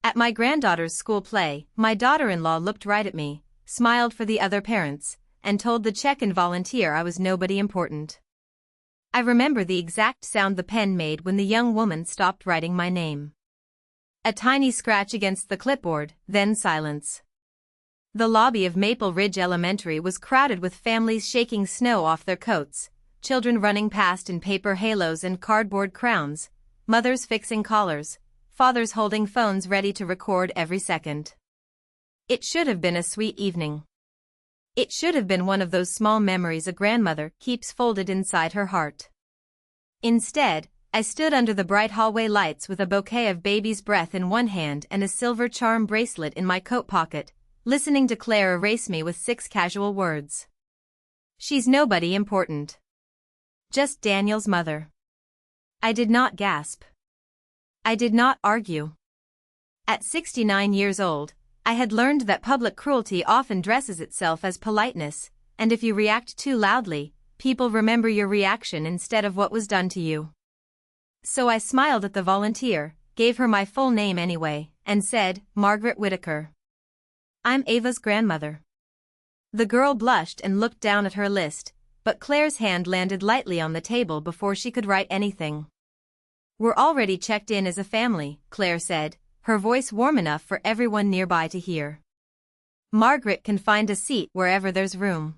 At my granddaughter's school play, my daughter-in-law looked right at me, smiled for the other parents, and told the check-in volunteer I was nobody important. I remember the exact sound the pen made when the young woman stopped writing my name. A tiny scratch against the clipboard, then silence. The lobby of Maple Ridge Elementary was crowded with families shaking snow off their coats, children running past in paper halos and cardboard crowns, mothers fixing collars, fathers holding phones ready to record every second. It should have been a sweet evening. It should have been one of those small memories a grandmother keeps folded inside her heart. Instead, I stood under the bright hallway lights with a bouquet of baby's breath in one hand and a silver charm bracelet in my coat pocket, listening to Claire erase me with 6 casual words. She's nobody important. Just Daniel's mother. I did not gasp. I did not argue. At 69 years old, I had learned that public cruelty often dresses itself as politeness, and if you react too loudly, people remember your reaction instead of what was done to you. So I smiled at the volunteer, gave her my full name anyway, and said, Margaret Whitaker. I'm Ava's grandmother. The girl blushed and looked down at her list, but Claire's hand landed lightly on the table before she could write anything. We're already checked in as a family, Claire said, her voice warm enough for everyone nearby to hear. Margaret can find a seat wherever there's room.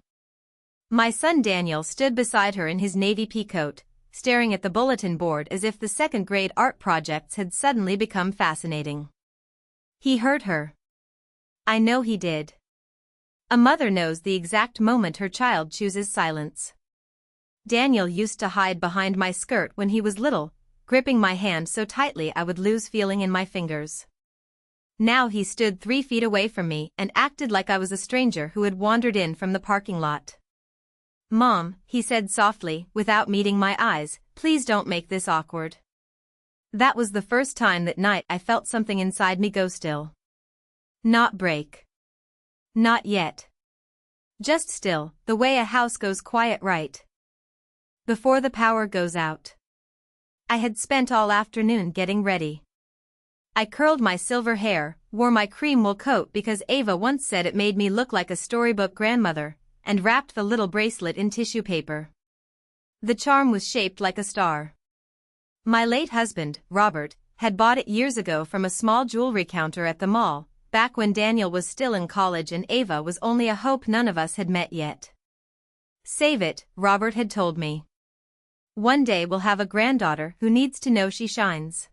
My son Daniel stood beside her in his navy pea coat, staring at the bulletin board as if the second-grade art projects had suddenly become fascinating. He heard her. I know he did. A mother knows the exact moment her child chooses silence. Daniel used to hide behind my skirt when he was little, gripping my hand so tightly I would lose feeling in my fingers. Now he stood 3 feet away from me and acted like I was a stranger who had wandered in from the parking lot. Mom, he said softly, without meeting my eyes, please don't make this awkward. That was the first time that night I felt something inside me go still. Not break. Not yet. Just still, the way a house goes quiet right before the power goes out. I had spent all afternoon getting ready. I curled my silver hair, wore my cream wool coat because Ava once said it made me look like a storybook grandmother, and wrapped the little bracelet in tissue paper. The charm was shaped like a star. My late husband, Robert, had bought it years ago from a small jewelry counter at the mall, back when Daniel was still in college and Ava was only a hope none of us had met yet. Save it, Robert had told me. One day we'll have a granddaughter who needs to know she shines.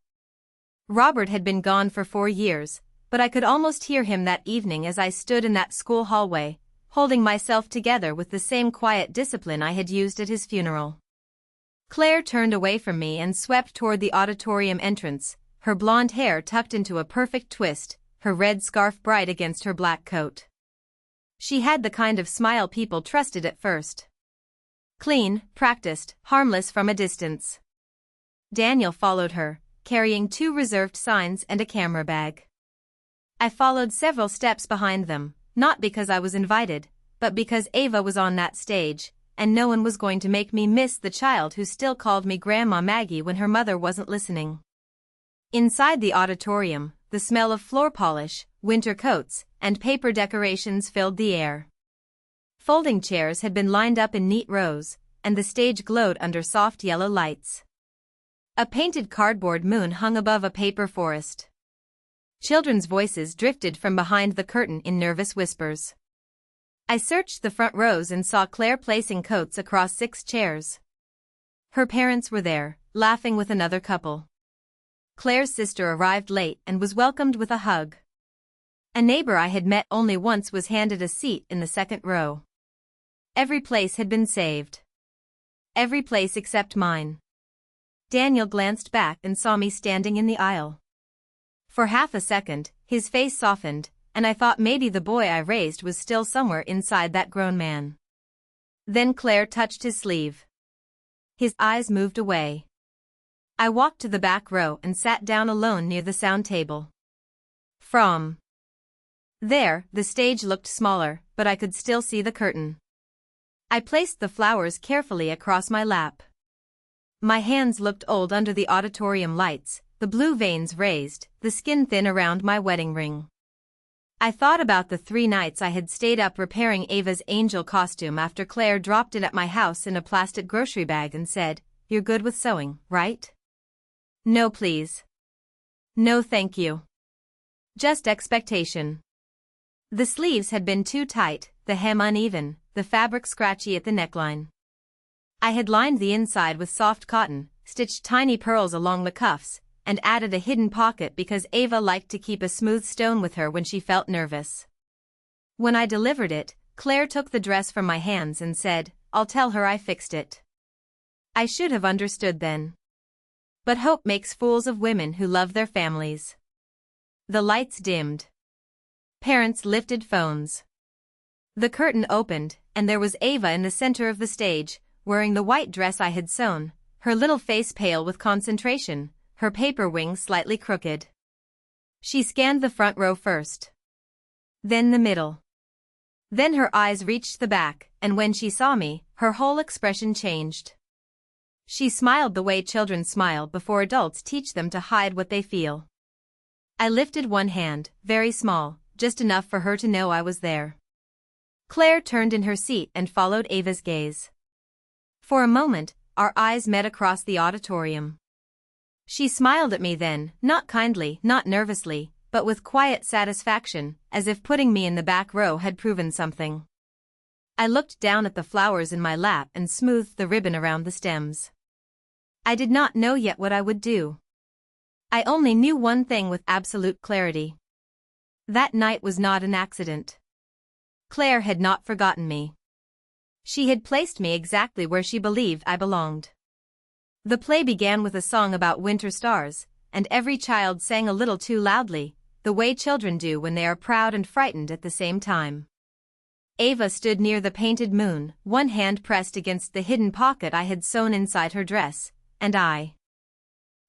Robert had been gone for 4 years, but I could almost hear him that evening as I stood in that school hallway, holding myself together with the same quiet discipline I had used at his funeral. Claire turned away from me and swept toward the auditorium entrance, her blonde hair tucked into a perfect twist, her red scarf bright against her black coat. She had the kind of smile people trusted at first. Clean, practiced, harmless from a distance. Daniel followed her, carrying 2 reserved signs and a camera bag. I followed several steps behind them, not because I was invited, but because Ava was on that stage, and no one was going to make me miss the child who still called me Grandma Maggie when her mother wasn't listening. Inside the auditorium, the smell of floor polish, winter coats, and paper decorations filled the air. Folding chairs had been lined up in neat rows, and the stage glowed under soft yellow lights. A painted cardboard moon hung above a paper forest. Children's voices drifted from behind the curtain in nervous whispers. I searched the front rows and saw Claire placing coats across 6 chairs. Her parents were there, laughing with another couple. Claire's sister arrived late and was welcomed with a hug. A neighbor I had met only once was handed a seat in the 2nd row. Every place had been saved. Every place except mine. Daniel glanced back and saw me standing in the aisle. For half a second, his face softened, and I thought maybe the boy I raised was still somewhere inside that grown man. Then Claire touched his sleeve. His eyes moved away. I walked to the back row and sat down alone near the sound table. From there, the stage looked smaller, but I could still see the curtain. I placed the flowers carefully across my lap. My hands looked old under the auditorium lights, the blue veins raised, the skin thin around my wedding ring. I thought about the 3 nights I had stayed up repairing Ava's angel costume after Claire dropped it at my house in a plastic grocery bag and said, "You're good with sewing, right?" "No please. No thank you. Just expectation." The sleeves had been too tight, the hem uneven, the fabric scratchy at the neckline. I had lined the inside with soft cotton, stitched tiny pearls along the cuffs, and added a hidden pocket because Ava liked to keep a smooth stone with her when she felt nervous. When I delivered it, Claire took the dress from my hands and said, "I'll tell her I fixed it." I should have understood then. But hope makes fools of women who love their families. The lights dimmed. Parents lifted phones. The curtain opened, and there was Ava in the center of the stage, wearing the white dress I had sewn, her little face pale with concentration, her paper wings slightly crooked. She scanned the front row first. Then the middle. Then her eyes reached the back, and when she saw me, her whole expression changed. She smiled the way children smile before adults teach them to hide what they feel. I lifted one hand, very small, just enough for her to know I was there. Claire turned in her seat and followed Ava's gaze. For a moment, our eyes met across the auditorium. She smiled at me then, not kindly, not nervously, but with quiet satisfaction, as if putting me in the back row had proven something. I looked down at the flowers in my lap and smoothed the ribbon around the stems. I did not know yet what I would do. I only knew one thing with absolute clarity. That night was not an accident. Claire had not forgotten me. She had placed me exactly where she believed I belonged. The play began with a song about winter stars, and every child sang a little too loudly, the way children do when they are proud and frightened at the same time. Ava stood near the painted moon, one hand pressed against the hidden pocket I had sewn inside her dress, and I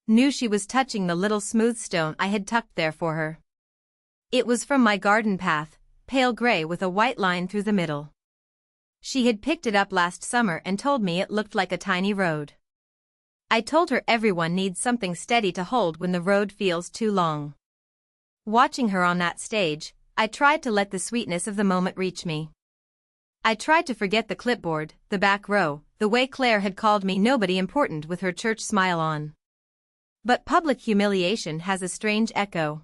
knew she was touching the little smooth stone I had tucked there for her. It was from my garden path, pale gray with a white line through the middle. She had picked it up last summer and told me it looked like a tiny road. I told her everyone needs something steady to hold when the road feels too long. Watching her on that stage, I tried to let the sweetness of the moment reach me. I tried to forget the clipboard, the back row, the way Claire had called me nobody important with her church smile on. But public humiliation has a strange echo.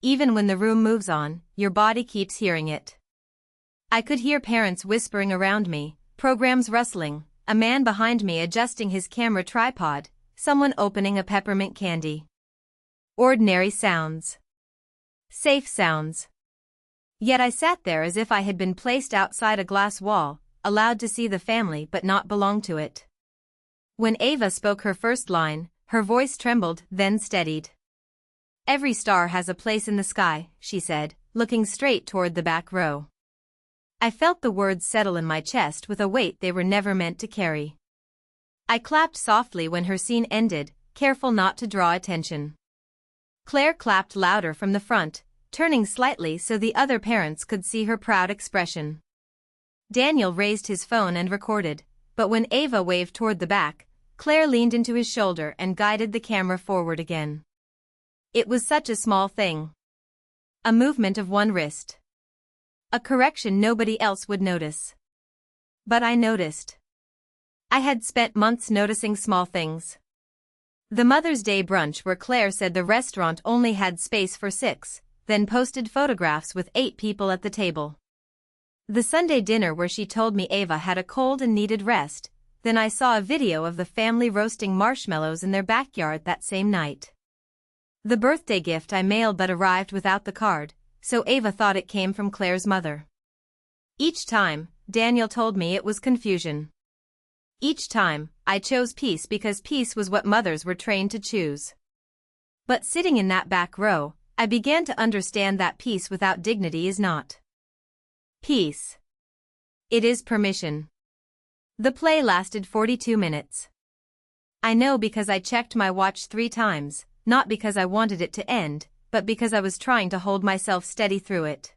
Even when the room moves on, your body keeps hearing it. I could hear parents whispering around me, programs rustling, a man behind me adjusting his camera tripod, someone opening a peppermint candy. Ordinary sounds. Safe sounds. Yet I sat there as if I had been placed outside a glass wall, allowed to see the family but not belong to it. When Ava spoke her first line, her voice trembled, then steadied. "Every star has a place in the sky," she said, looking straight toward the back row. I felt the words settle in my chest with a weight they were never meant to carry. I clapped softly when her scene ended, careful not to draw attention. Claire clapped louder from the front, turning slightly so the other parents could see her proud expression. Daniel raised his phone and recorded, but when Ava waved toward the back, Claire leaned into his shoulder and guided the camera forward again. It was such a small thing. A movement of one wrist. A correction nobody else would notice. But I noticed. I had spent months noticing small things. The Mother's Day brunch where Claire said the restaurant only had space for 6, then posted photographs with 8 people at the table. The Sunday dinner where she told me Ava had a cold and needed rest, then I saw a video of the family roasting marshmallows in their backyard that same night. The birthday gift I mailed but arrived without the card, so Ava thought it came from Claire's mother. Each time, Daniel told me it was confusion. Each time, I chose peace because peace was what mothers were trained to choose. But sitting in that back row, I began to understand that peace without dignity is not peace. It is permission. The play lasted 42 minutes. I know because I checked my watch 3 times, not because I wanted it to end, but because I was trying to hold myself steady through it.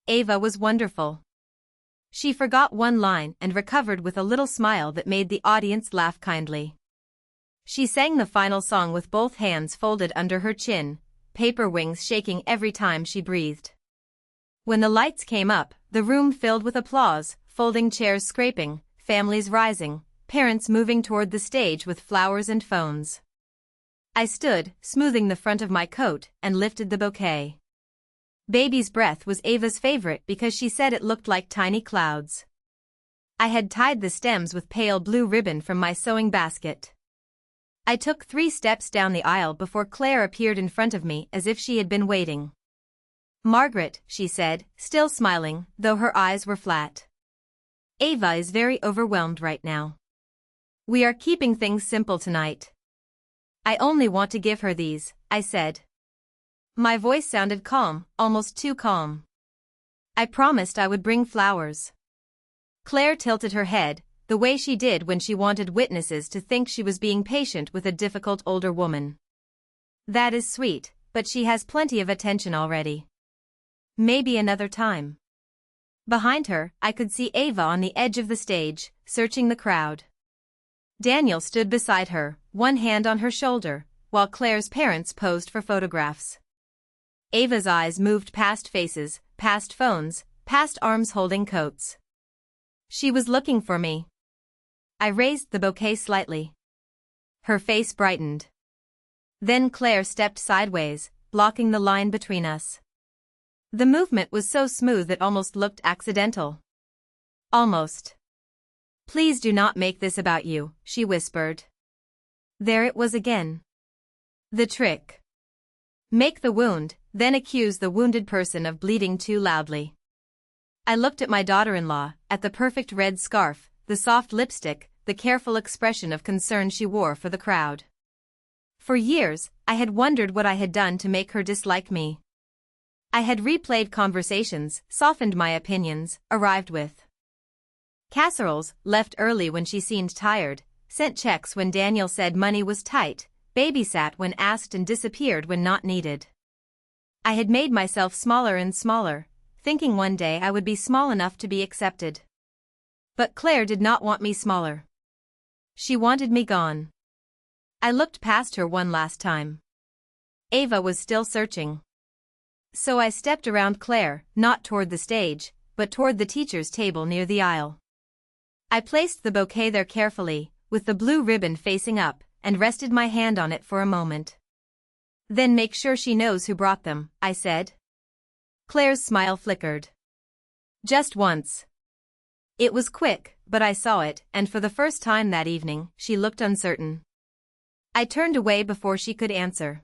Ava was wonderful. She forgot one line and recovered with a little smile that made the audience laugh kindly. She sang the final song with both hands folded under her chin, paper wings shaking every time she breathed. When the lights came up, the room filled with applause, folding chairs scraping, families rising, parents moving toward the stage with flowers and phones. I stood, smoothing the front of my coat, and lifted the bouquet. Baby's breath was Ava's favorite because she said it looked like tiny clouds. I had tied the stems with pale blue ribbon from my sewing basket. I took 3 steps down the aisle before Claire appeared in front of me as if she had been waiting. "Margaret," she said, still smiling, though her eyes were flat. "Ava is very overwhelmed right now. We are keeping things simple tonight." "I only want to give her these," I said. My voice sounded calm, almost too calm. "I promised I would bring flowers." Claire tilted her head, the way she did when she wanted witnesses to think she was being patient with a difficult older woman. "That is sweet, but she has plenty of attention already. Maybe another time." Behind her, I could see Ava on the edge of the stage, searching the crowd. Daniel stood beside her, one hand on her shoulder, while Claire's parents posed for photographs. Ava's eyes moved past faces, past phones, past arms holding coats. She was looking for me. I raised the bouquet slightly. Her face brightened. Then Claire stepped sideways, blocking the line between us. The movement was so smooth it almost looked accidental. Almost. "Please do not make this about you," she whispered. There it was again. The trick. Make the wound, then accuse the wounded person of bleeding too loudly. I looked at my daughter-in-law, at the perfect red scarf, the soft lipstick, the careful expression of concern she wore for the crowd. For years, I had wondered what I had done to make her dislike me. I had replayed conversations, softened my opinions, arrived with casseroles, left early when she seemed tired, sent checks when Daniel said money was tight, babysat when asked and disappeared when not needed. I had made myself smaller and smaller, thinking one day I would be small enough to be accepted. But Claire did not want me smaller. She wanted me gone. I looked past her one last time. Ava was still searching. So I stepped around Claire, not toward the stage, but toward the teacher's table near the aisle. I placed the bouquet there carefully, with the blue ribbon facing up, and rested my hand on it for a moment. "Then make sure she knows who brought them," I said. Claire's smile flickered. "Just once." It was quick, but I saw it, and for the first time that evening, she looked uncertain. I turned away before she could answer.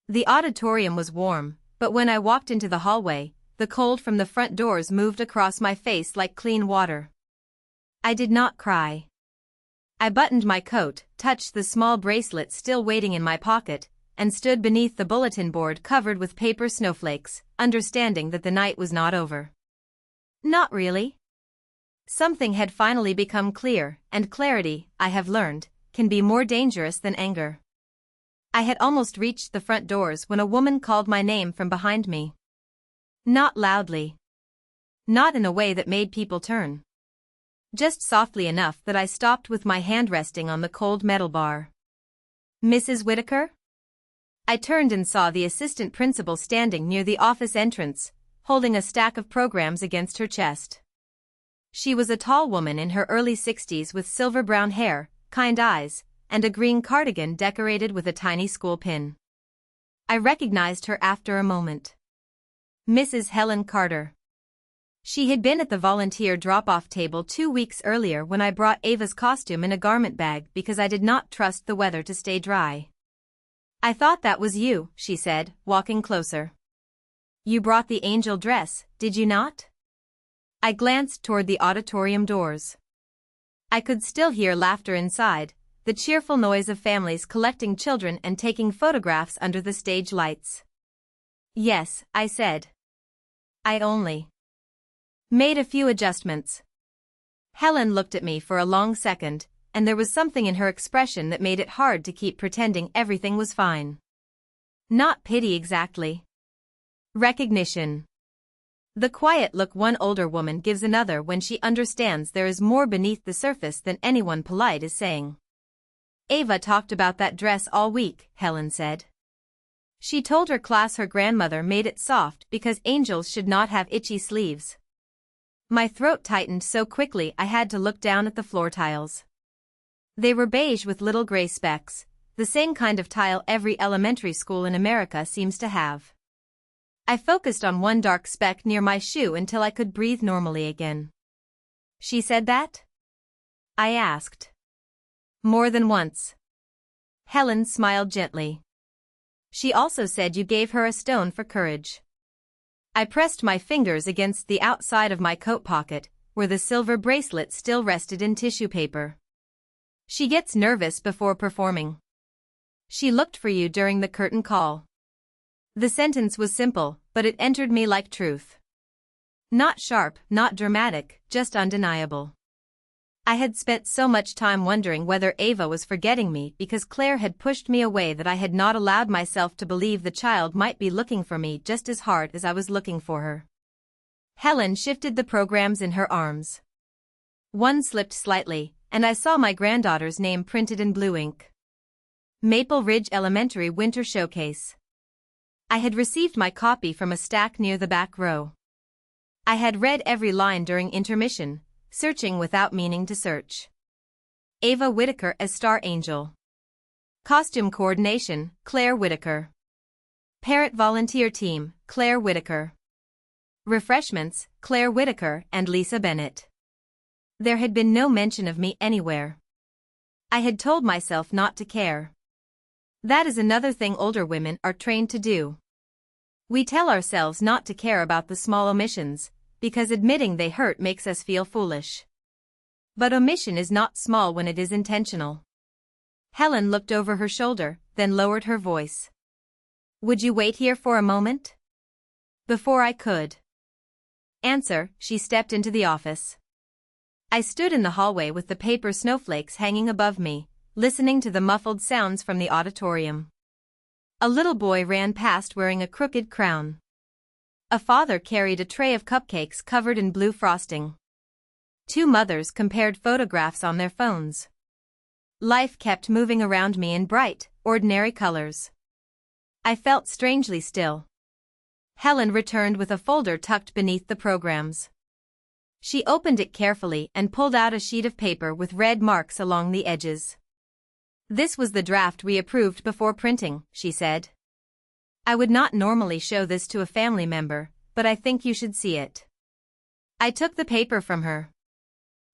The auditorium was warm, but when I walked into the hallway, the cold from the front doors moved across my face like clean water. I did not cry. I buttoned my coat, touched the small bracelet still waiting in my pocket, and stood beneath the bulletin board covered with paper snowflakes, understanding that the night was not over. Not really. Something had finally become clear, and clarity, I have learned, can be more dangerous than anger. I had almost reached the front doors when a woman called my name from behind me. Not loudly. Not in a way that made people turn. Just softly enough that I stopped with my hand resting on the cold metal bar. "Mrs. Whitaker?" I turned and saw the assistant principal standing near the office entrance, holding a stack of programs against her chest. She was a tall woman in her early 60s with silver brown hair, kind eyes, and a green cardigan decorated with a tiny school pin. I recognized her after a moment. Mrs. Helen Carter. She had been at the volunteer drop-off table 2 weeks earlier when I brought Ava's costume in a garment bag because I did not trust the weather to stay dry. "I thought that was you," she said, walking closer. "You brought the angel dress, did you not?" I glanced toward the auditorium doors. I could still hear laughter inside, the cheerful noise of families collecting children and taking photographs under the stage lights. "Yes," I said. "I only made a few adjustments." Helen looked at me for a long second, and there was something in her expression that made it hard to keep pretending everything was fine. Not pity exactly. Recognition. The quiet look one older woman gives another when she understands there is more beneath the surface than anyone polite is saying. Ava talked about that dress all week, Helen said. She told her class her grandmother made it soft because angels should not have itchy sleeves. My throat tightened so quickly I had to look down at the floor tiles. They were beige with little gray specks, the same kind of tile every elementary school in America seems to have. I focused on one dark speck near my shoe until I could breathe normally again. She said that? I asked. More than once. Helen smiled gently. She also said you gave her a stone for courage. I pressed my fingers against the outside of my coat pocket, where the silver bracelet still rested in tissue paper. She gets nervous before performing. She looked for you during the curtain call. The sentence was simple, but it entered me like truth. Not sharp, not dramatic, just undeniable. I had spent so much time wondering whether Ava was forgetting me because Claire had pushed me away that I had not allowed myself to believe the child might be looking for me just as hard as I was looking for her. Helen shifted the programs in her arms. One slipped slightly, and I saw my granddaughter's name printed in blue ink. Maple Ridge Elementary Winter Showcase. I had received my copy from a stack near the back row. I had read every line during intermission, searching without meaning to search. Ava Whitaker as Star Angel. Costume Coordination, Claire Whitaker. Parent Volunteer Team, Claire Whitaker. Refreshments, Claire Whitaker and Lisa Bennett. There had been no mention of me anywhere. I had told myself not to care. That is another thing older women are trained to do. We tell ourselves not to care about the small omissions, because admitting they hurt makes us feel foolish. But omission is not small when it is intentional. Helen looked over her shoulder, then lowered her voice. Would you wait here for a moment? Before I could answer, she stepped into the office. I stood in the hallway with the paper snowflakes hanging above me, listening to the muffled sounds from the auditorium. A little boy ran past wearing a crooked crown. A father carried a tray of cupcakes covered in blue frosting. Two mothers compared photographs on their phones. Life kept moving around me in bright, ordinary colors. I felt strangely still. Helen returned with a folder tucked beneath the programs. She opened it carefully and pulled out a sheet of paper with red marks along the edges. This was the draft we approved before printing, she said. I would not normally show this to a family member, but I think you should see it. I took the paper from her.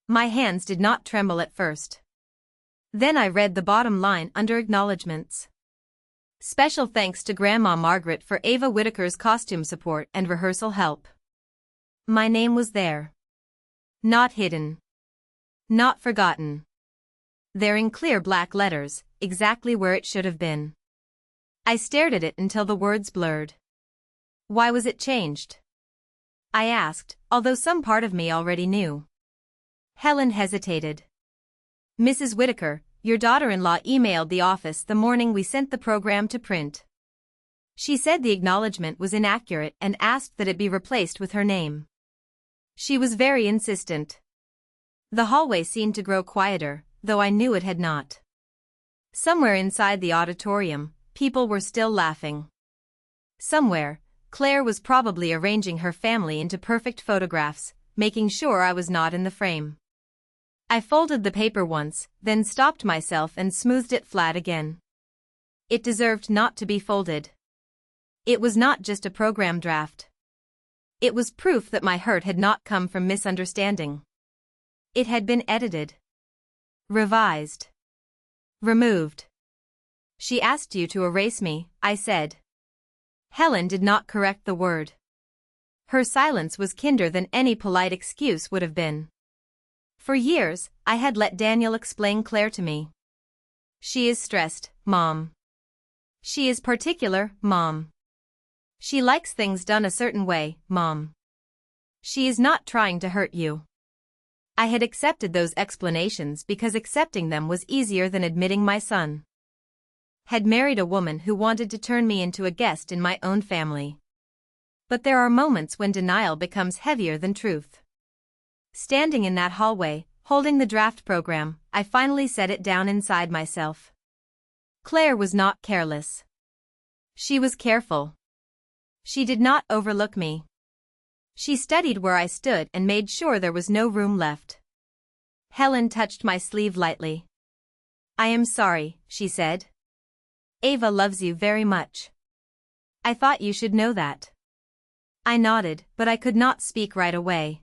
My hands did not tremble at first. Then I read the bottom line under acknowledgements. Special thanks to Grandma Margaret for Ava Whitaker's costume support and rehearsal help. My name was there. Not hidden. Not forgotten. There in clear black letters, exactly where it should have been. I stared at it until the words blurred. Why was it changed? I asked, although some part of me already knew. Helen hesitated. Mrs. Whitaker, your daughter-in-law emailed the office the morning we sent the program to print. She said the acknowledgement was inaccurate and asked that it be replaced with her name. She was very insistent. The hallway seemed to grow quieter, though I knew it had not. Somewhere inside the auditorium, people were still laughing. Somewhere, Claire was probably arranging her family into perfect photographs, making sure I was not in the frame. I folded the paper once, then stopped myself and smoothed it flat again. It deserved not to be folded. It was not just a program draft. It was proof that my hurt had not come from misunderstanding. It had been edited. Revised. Removed. She asked you to erase me, I said. Helen did not correct the word. Her silence was kinder than any polite excuse would have been. For years, I had let Daniel explain Claire to me. She is stressed, Mom. She is particular, Mom. She likes things done a certain way, Mom. She is not trying to hurt you. I had accepted those explanations because accepting them was easier than admitting my son had married a woman who wanted to turn me into a guest in my own family. But there are moments when denial becomes heavier than truth. Standing in that hallway, holding the draft program, I finally set it down inside myself. Claire was not careless. She was careful. She did not overlook me. She studied where I stood and made sure there was no room left. Helen touched my sleeve lightly. "I am sorry," she said. "Ava loves you very much. I thought you should know that." I nodded, but I could not speak right away.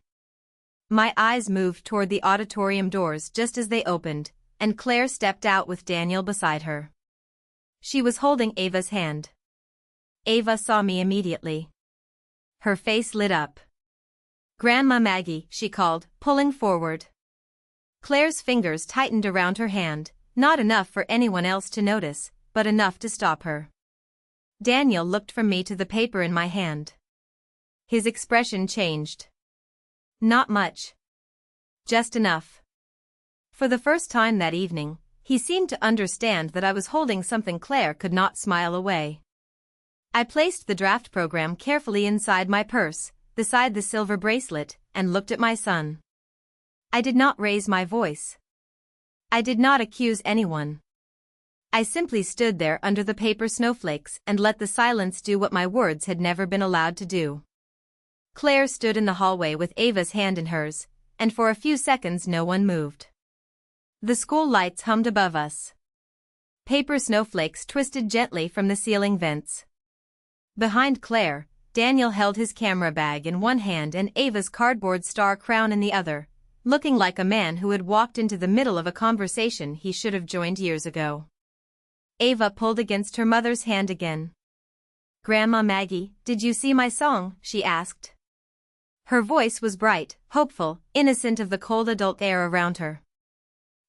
My eyes moved toward the auditorium doors just as they opened, and Claire stepped out with Daniel beside her. She was holding Ava's hand. Ava saw me immediately. Her face lit up. "Grandma Maggie," she called, pulling forward. Claire's fingers tightened around her hand, not enough for anyone else to notice, but enough to stop her. Daniel looked from me to the paper in my hand. His expression changed. Not much. Just enough. For the first time that evening, he seemed to understand that I was holding something Claire could not smile away. I placed the draft program carefully inside my purse, beside the silver bracelet, and looked at my son. I did not raise my voice. I did not accuse anyone. I simply stood there under the paper snowflakes and let the silence do what my words had never been allowed to do. Claire stood in the hallway with Ava's hand in hers, and for a few seconds no one moved. The school lights hummed above us. Paper snowflakes twisted gently from the ceiling vents. Behind Claire, Daniel held his camera bag in one hand and Ava's cardboard star crown in the other, looking like a man who had walked into the middle of a conversation he should have joined years ago. Ava pulled against her mother's hand again. "Grandma Maggie, did you see my song?" she asked. Her voice was bright, hopeful, innocent of the cold adult air around her.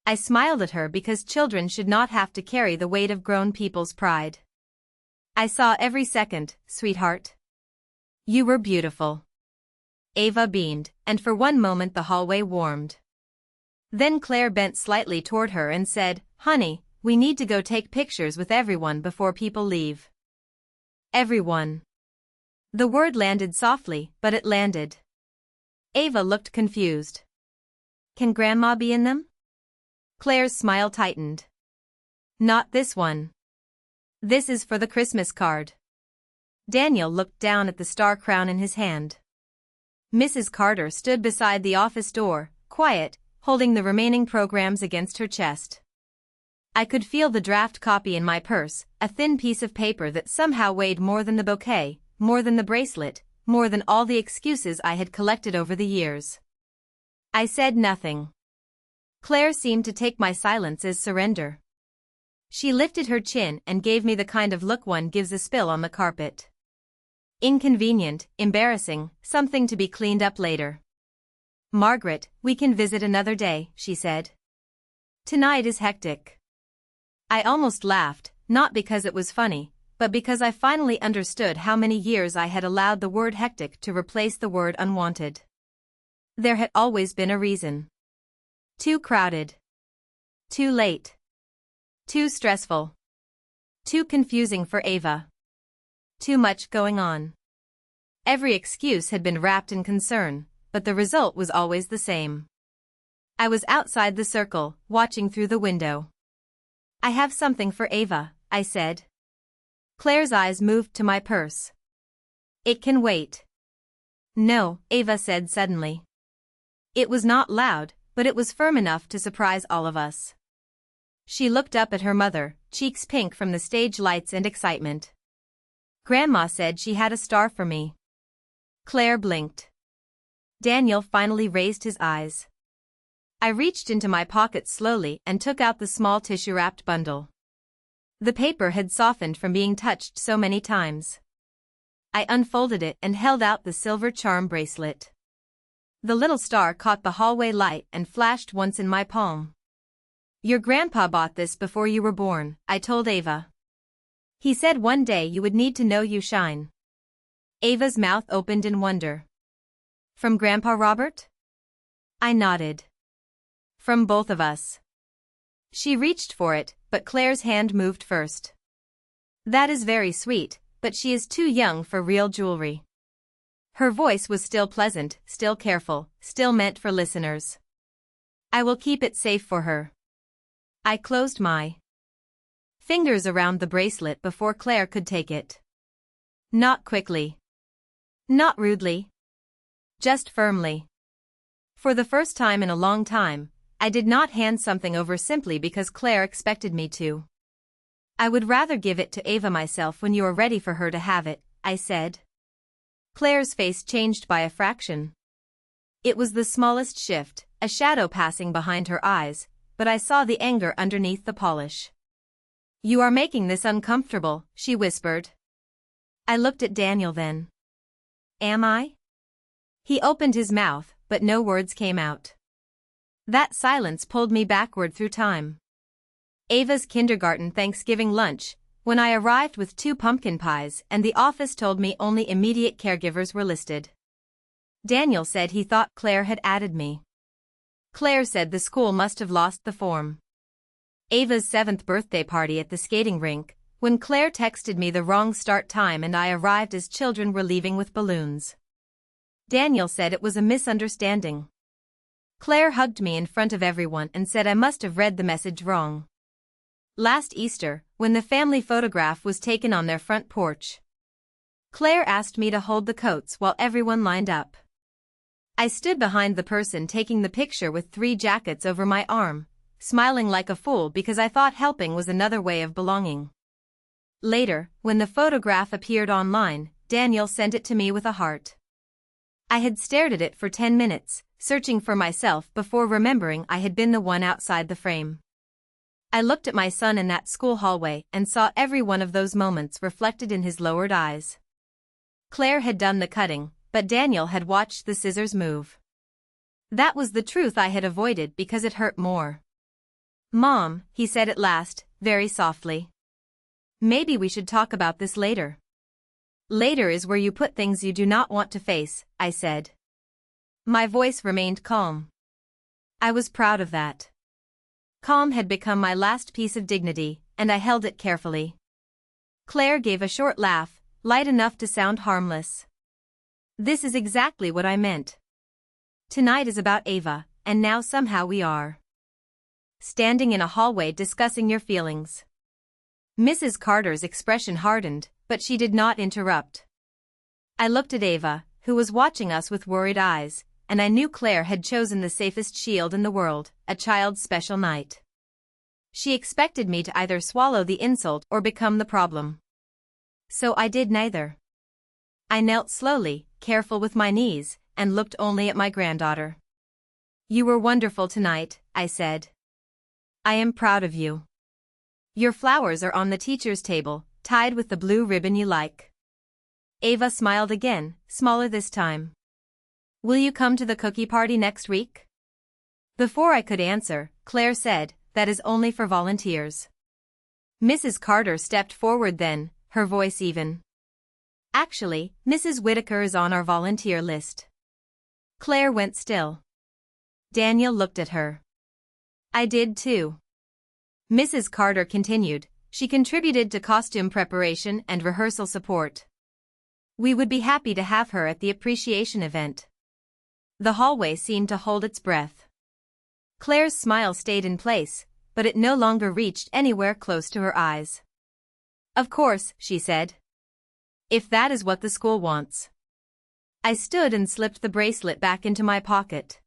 I smiled at her because children should not have to carry the weight of grown people's pride. "I saw every second, sweetheart. You were beautiful." Ava beamed, and for one moment the hallway warmed. Then Claire bent slightly toward her and said, "Honey, we need to go take pictures with everyone before people leave." Everyone. The word landed softly, but it landed. Ava looked confused. "Can Grandma be in them?" Claire's smile tightened. "Not this one. This is for the Christmas card." Daniel looked down at the star crown in his hand. Mrs. Carter stood beside the office door, quiet, holding the remaining programs against her chest. I could feel the draft copy in my purse, a thin piece of paper that somehow weighed more than the bouquet, more than the bracelet, more than all the excuses I had collected over the years. I said nothing. Claire seemed to take my silence as surrender. She lifted her chin and gave me the kind of look one gives a spill on the carpet. Inconvenient, embarrassing, something to be cleaned up later. "Margaret, we can visit another day," she said. "Tonight is hectic." I almost laughed, not because it was funny, but because I finally understood how many years I had allowed the word hectic to replace the word unwanted. There had always been a reason. Too crowded. Too late. Too stressful. Too confusing for Ava. Too much going on. Every excuse had been wrapped in concern, but the result was always the same. I was outside the circle, watching through the window. "I have something for Ava," I said. Claire's eyes moved to my purse. "It can wait." "No," Ava said suddenly. It was not loud, but it was firm enough to surprise all of us. She looked up at her mother, cheeks pink from the stage lights and excitement. "Grandma said she had a star for me." Claire blinked. Daniel finally raised his eyes. I reached into my pocket slowly and took out the small tissue-wrapped bundle. The paper had softened from being touched so many times. I unfolded it and held out the silver charm bracelet. The little star caught the hallway light and flashed once in my palm. "Your grandpa bought this before you were born," I told Ava. "He said one day you would need to know you shine." Ava's mouth opened in wonder. "From Grandpa Robert?" I nodded. "From both of us." She reached for it, but Claire's hand moved first. "That is very sweet, but she is too young for real jewelry." Her voice was still pleasant, still careful, still meant for listeners. "I will keep it safe for her." I closed my fingers around the bracelet before Claire could take it. Not quickly. Not rudely. Just firmly. For the first time in a long time, I did not hand something over simply because Claire expected me to. I would rather give it to Ava myself when you are ready for her to have it, I said. Claire's face changed by a fraction. It was the smallest shift, a shadow passing behind her eyes, but I saw the anger underneath the polish. You are making this uncomfortable, she whispered. I looked at Daniel then. Am I? He opened his mouth, but no words came out. That silence pulled me backward through time. Ava's kindergarten Thanksgiving lunch, when I arrived with 2 pumpkin pies and the office told me only immediate caregivers were listed. Daniel said he thought Claire had added me. Claire said the school must have lost the form. Ava's 7th birthday party at the skating rink, when Claire texted me the wrong start time and I arrived as children were leaving with balloons. Daniel said it was a misunderstanding. Claire hugged me in front of everyone and said I must have read the message wrong. Last Easter, when the family photograph was taken on their front porch, Claire asked me to hold the coats while everyone lined up. I stood behind the person taking the picture with 3 jackets over my arm, smiling like a fool because I thought helping was another way of belonging. Later, when the photograph appeared online, Daniel sent it to me with a heart. I had stared at it for 10 minutes, searching for myself before remembering I had been the one outside the frame. I looked at my son in that school hallway and saw every one of those moments reflected in his lowered eyes. Claire had done the cutting, but Daniel had watched the scissors move. That was the truth I had avoided because it hurt more. Mom, he said at last, very softly. Maybe we should talk about this later. Later is where you put things you do not want to face, I said. My voice remained calm. I was proud of that. Calm had become my last piece of dignity, and I held it carefully. Claire gave a short laugh, light enough to sound harmless. This is exactly what I meant. Tonight is about Ava, and now somehow we are standing in a hallway discussing your feelings. Mrs. Carter's expression hardened, but she did not interrupt. I looked at Ava, who was watching us with worried eyes, and I knew Claire had chosen the safest shield in the world, a child's special night. She expected me to either swallow the insult or become the problem. So I did neither. I knelt slowly, careful with my knees, and looked only at my granddaughter. You were wonderful tonight, I said. I am proud of you. Your flowers are on the teacher's table, tied with the blue ribbon you like. Ava smiled again, smaller this time. Will you come to the cookie party next week? Before I could answer, Claire said, that is only for volunteers. Mrs. Carter stepped forward then, her voice even. Actually, Mrs. Whitaker is on our volunteer list. Claire went still. Daniel looked at her. I did too. Mrs. Carter continued, she contributed to costume preparation and rehearsal support. We would be happy to have her at the appreciation event. The hallway seemed to hold its breath. Claire's smile stayed in place, but it no longer reached anywhere close to her eyes. Of course, she said. If that is what the school wants. I stood and slipped the bracelet back into my pocket.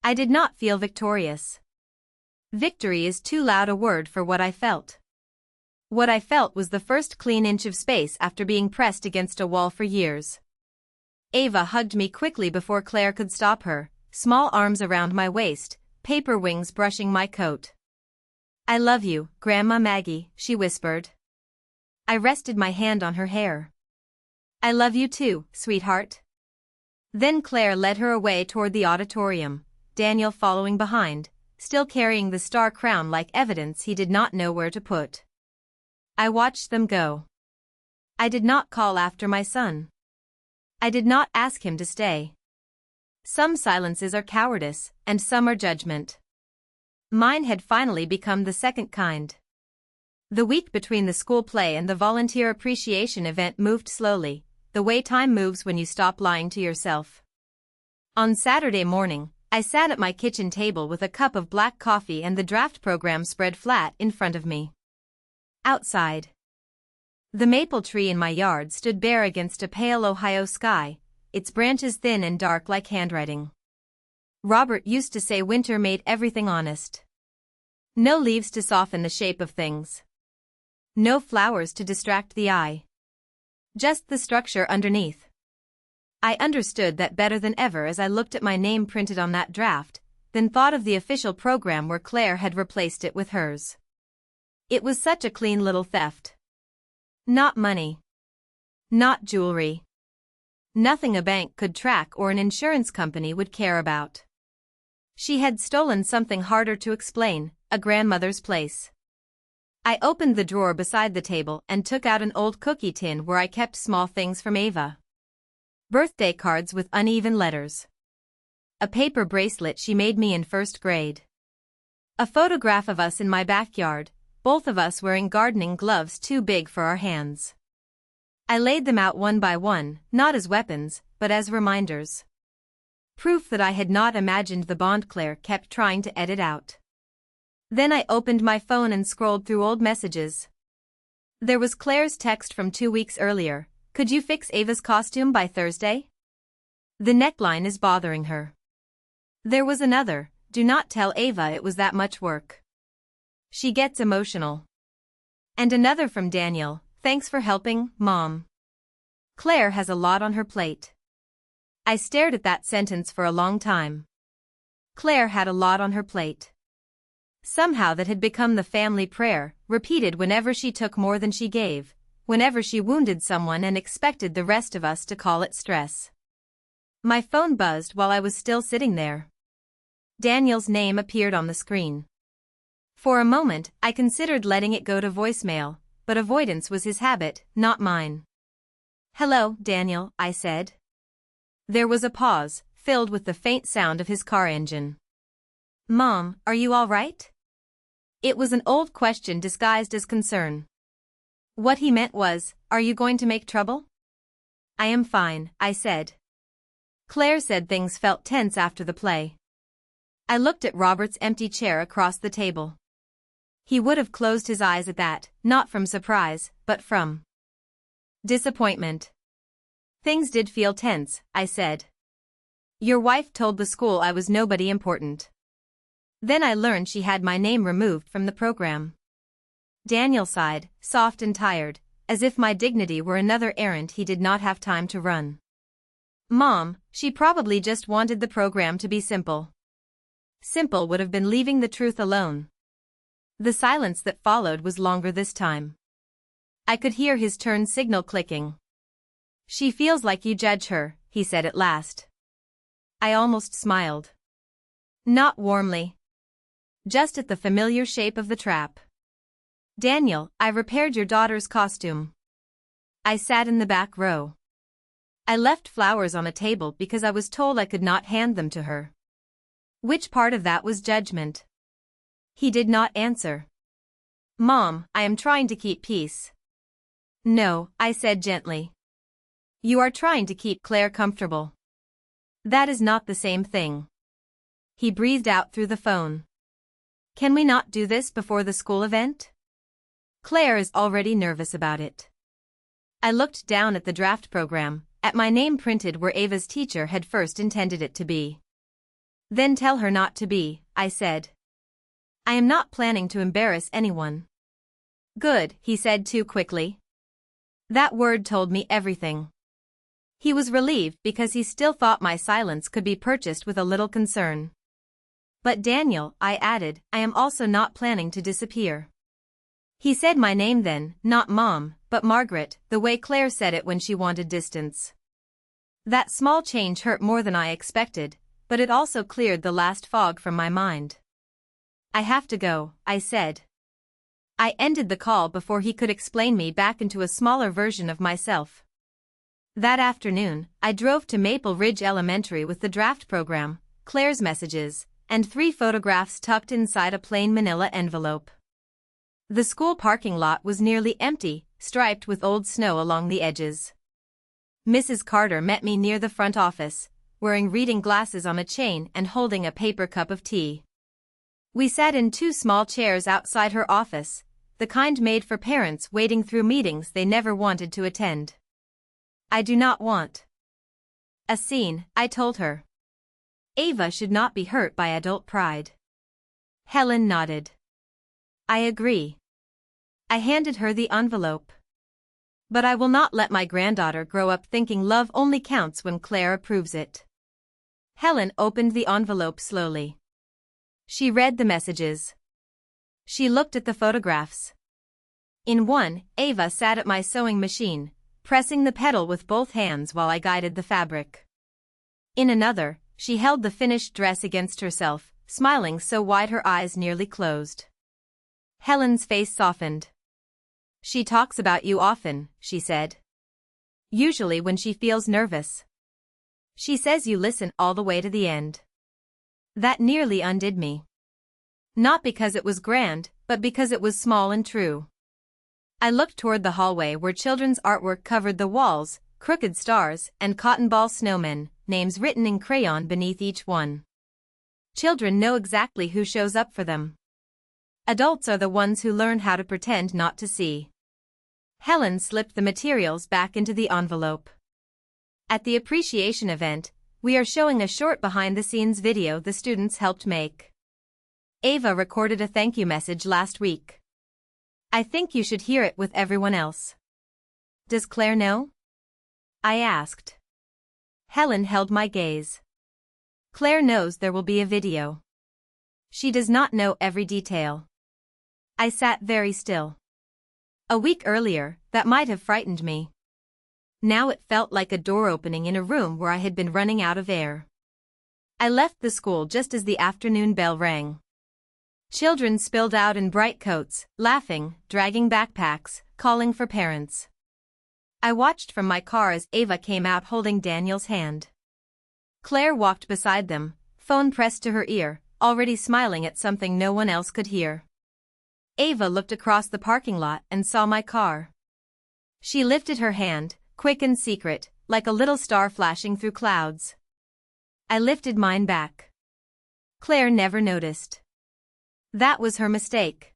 I did not feel victorious. Victory is too loud a word for what I felt. What I felt was the first clean inch of space after being pressed against a wall for years. Ava hugged me quickly before Claire could stop her, small arms around my waist, paper wings brushing my coat. I love you, Grandma Maggie, she whispered. I rested my hand on her hair. I love you too, sweetheart. Then Claire led her away toward the auditorium, Daniel following behind, still carrying the star crown like evidence he did not know where to put. I watched them go. I did not call after my son. I did not ask him to stay. Some silences are cowardice, and some are judgment. Mine had finally become the second kind. The week between the school play and the volunteer appreciation event moved slowly, the way time moves when you stop lying to yourself. On Saturday morning, I sat at my kitchen table with a cup of black coffee and the draft program spread flat in front of me. Outside. The maple tree in my yard stood bare against a pale Ohio sky, its branches thin and dark like handwriting. Robert used to say winter made everything honest. No leaves to soften the shape of things. No flowers to distract the eye. Just the structure underneath. I understood that better than ever as I looked at my name printed on that draft, then thought of the official program where Claire had replaced it with hers. It was such a clean little theft. Not money. Not jewelry. Nothing a bank could track or an insurance company would care about. She had stolen something harder to explain, a grandmother's place. I opened the drawer beside the table and took out an old cookie tin where I kept small things from Ava. Birthday cards with uneven letters. A paper bracelet she made me in first grade. A photograph of us in my backyard, both of us wearing gardening gloves too big for our hands. I laid them out one by one, not as weapons, but as reminders. Proof that I had not imagined the bond Claire kept trying to edit out. Then I opened my phone and scrolled through old messages. There was Claire's text from 2 weeks earlier. Could you fix Ava's costume by Thursday? The neckline is bothering her. There was another, do not tell Ava it was that much work. She gets emotional. And another from Daniel, thanks for helping, Mom. Claire has a lot on her plate. I stared at that sentence for a long time. Claire had a lot on her plate. Somehow that had become the family prayer, repeated whenever she took more than she gave, whenever she wounded someone and expected the rest of us to call it stress. My phone buzzed while I was still sitting there. Daniel's name appeared on the screen. For a moment, I considered letting it go to voicemail, but avoidance was his habit, not mine. Hello, Daniel, I said. There was a pause, filled with the faint sound of his car engine. Mom, are you all right? It was an old question disguised as concern. What he meant was, are you going to make trouble? I am fine, I said. Claire said things felt tense after the play. I looked at Robert's empty chair across the table. He would have closed his eyes at that, not from surprise, but from disappointment. Things did feel tense, I said. Your wife told the school I was nobody important. Then I learned she had my name removed from the program. Daniel sighed, soft and tired, as if my dignity were another errand he did not have time to run. Mom, she probably just wanted the program to be simple. Simple would have been leaving the truth alone. The silence that followed was longer this time. I could hear his turn signal clicking. She feels like you judge her, he said at last. I almost smiled. Not warmly. Just at the familiar shape of the trap. Daniel, I repaired your daughter's costume. I sat in the back row. I left flowers on a table because I was told I could not hand them to her. Which part of that was judgment? He did not answer. Mom, I am trying to keep peace. No, I said gently. You are trying to keep Claire comfortable. That is not the same thing. He breathed out through the phone. Can we not do this before the school event? Claire is already nervous about it. I looked down at the draft program, at my name printed where Ava's teacher had first intended it to be. Then tell her not to be, I said. I am not planning to embarrass anyone. Good, he said too quickly. That word told me everything. He was relieved because he still thought my silence could be purchased with a little concern. But Daniel, I added, I am also not planning to disappear. He said my name then, not Mom, but Margaret, the way Claire said it when she wanted distance. That small change hurt more than I expected, but it also cleared the last fog from my mind. I have to go, I said. I ended the call before he could explain me back into a smaller version of myself. That afternoon, I drove to Maple Ridge Elementary with the draft program, Claire's messages, and 3 photographs tucked inside a plain manila envelope. The school parking lot was nearly empty, striped with old snow along the edges. Mrs. Carter met me near the front office, wearing reading glasses on a chain and holding a paper cup of tea. We sat in 2 small chairs outside her office, the kind made for parents waiting through meetings they never wanted to attend. I do not want a scene, I told her. Ava should not be hurt by adult pride. Helen nodded. I agree. I handed her the envelope. But I will not let my granddaughter grow up thinking love only counts when Claire approves it. Helen opened the envelope slowly. She read the messages. She looked at the photographs. In one, Ava sat at my sewing machine, pressing the pedal with both hands while I guided the fabric. In another, she held the finished dress against herself, smiling so wide her eyes nearly closed. Helen's face softened. She talks about you often, she said. Usually when she feels nervous. She says you listen all the way to the end. That nearly undid me. Not because it was grand, but because it was small and true. I looked toward the hallway where children's artwork covered the walls, crooked stars and cotton ball snowmen, names written in crayon beneath each one. Children know exactly who shows up for them. Adults are the ones who learn how to pretend not to see. Helen slipped the materials back into the envelope. At the appreciation event, we are showing a short behind-the-scenes video the students helped make. Ava recorded a thank you message last week. I think you should hear it with everyone else. Does Claire know? I asked. Helen held my gaze. Claire knows there will be a video. She does not know every detail. I sat very still. A week earlier, that might have frightened me. Now it felt like a door opening in a room where I had been running out of air. I left the school just as the afternoon bell rang. Children spilled out in bright coats, laughing, dragging backpacks, calling for parents. I watched from my car as Ava came out holding Daniel's hand. Claire walked beside them, phone pressed to her ear, already smiling at something no one else could hear. Ava looked across the parking lot and saw my car. She lifted her hand, quick and secret, like a little star flashing through clouds. I lifted mine back. Claire never noticed. That was her mistake.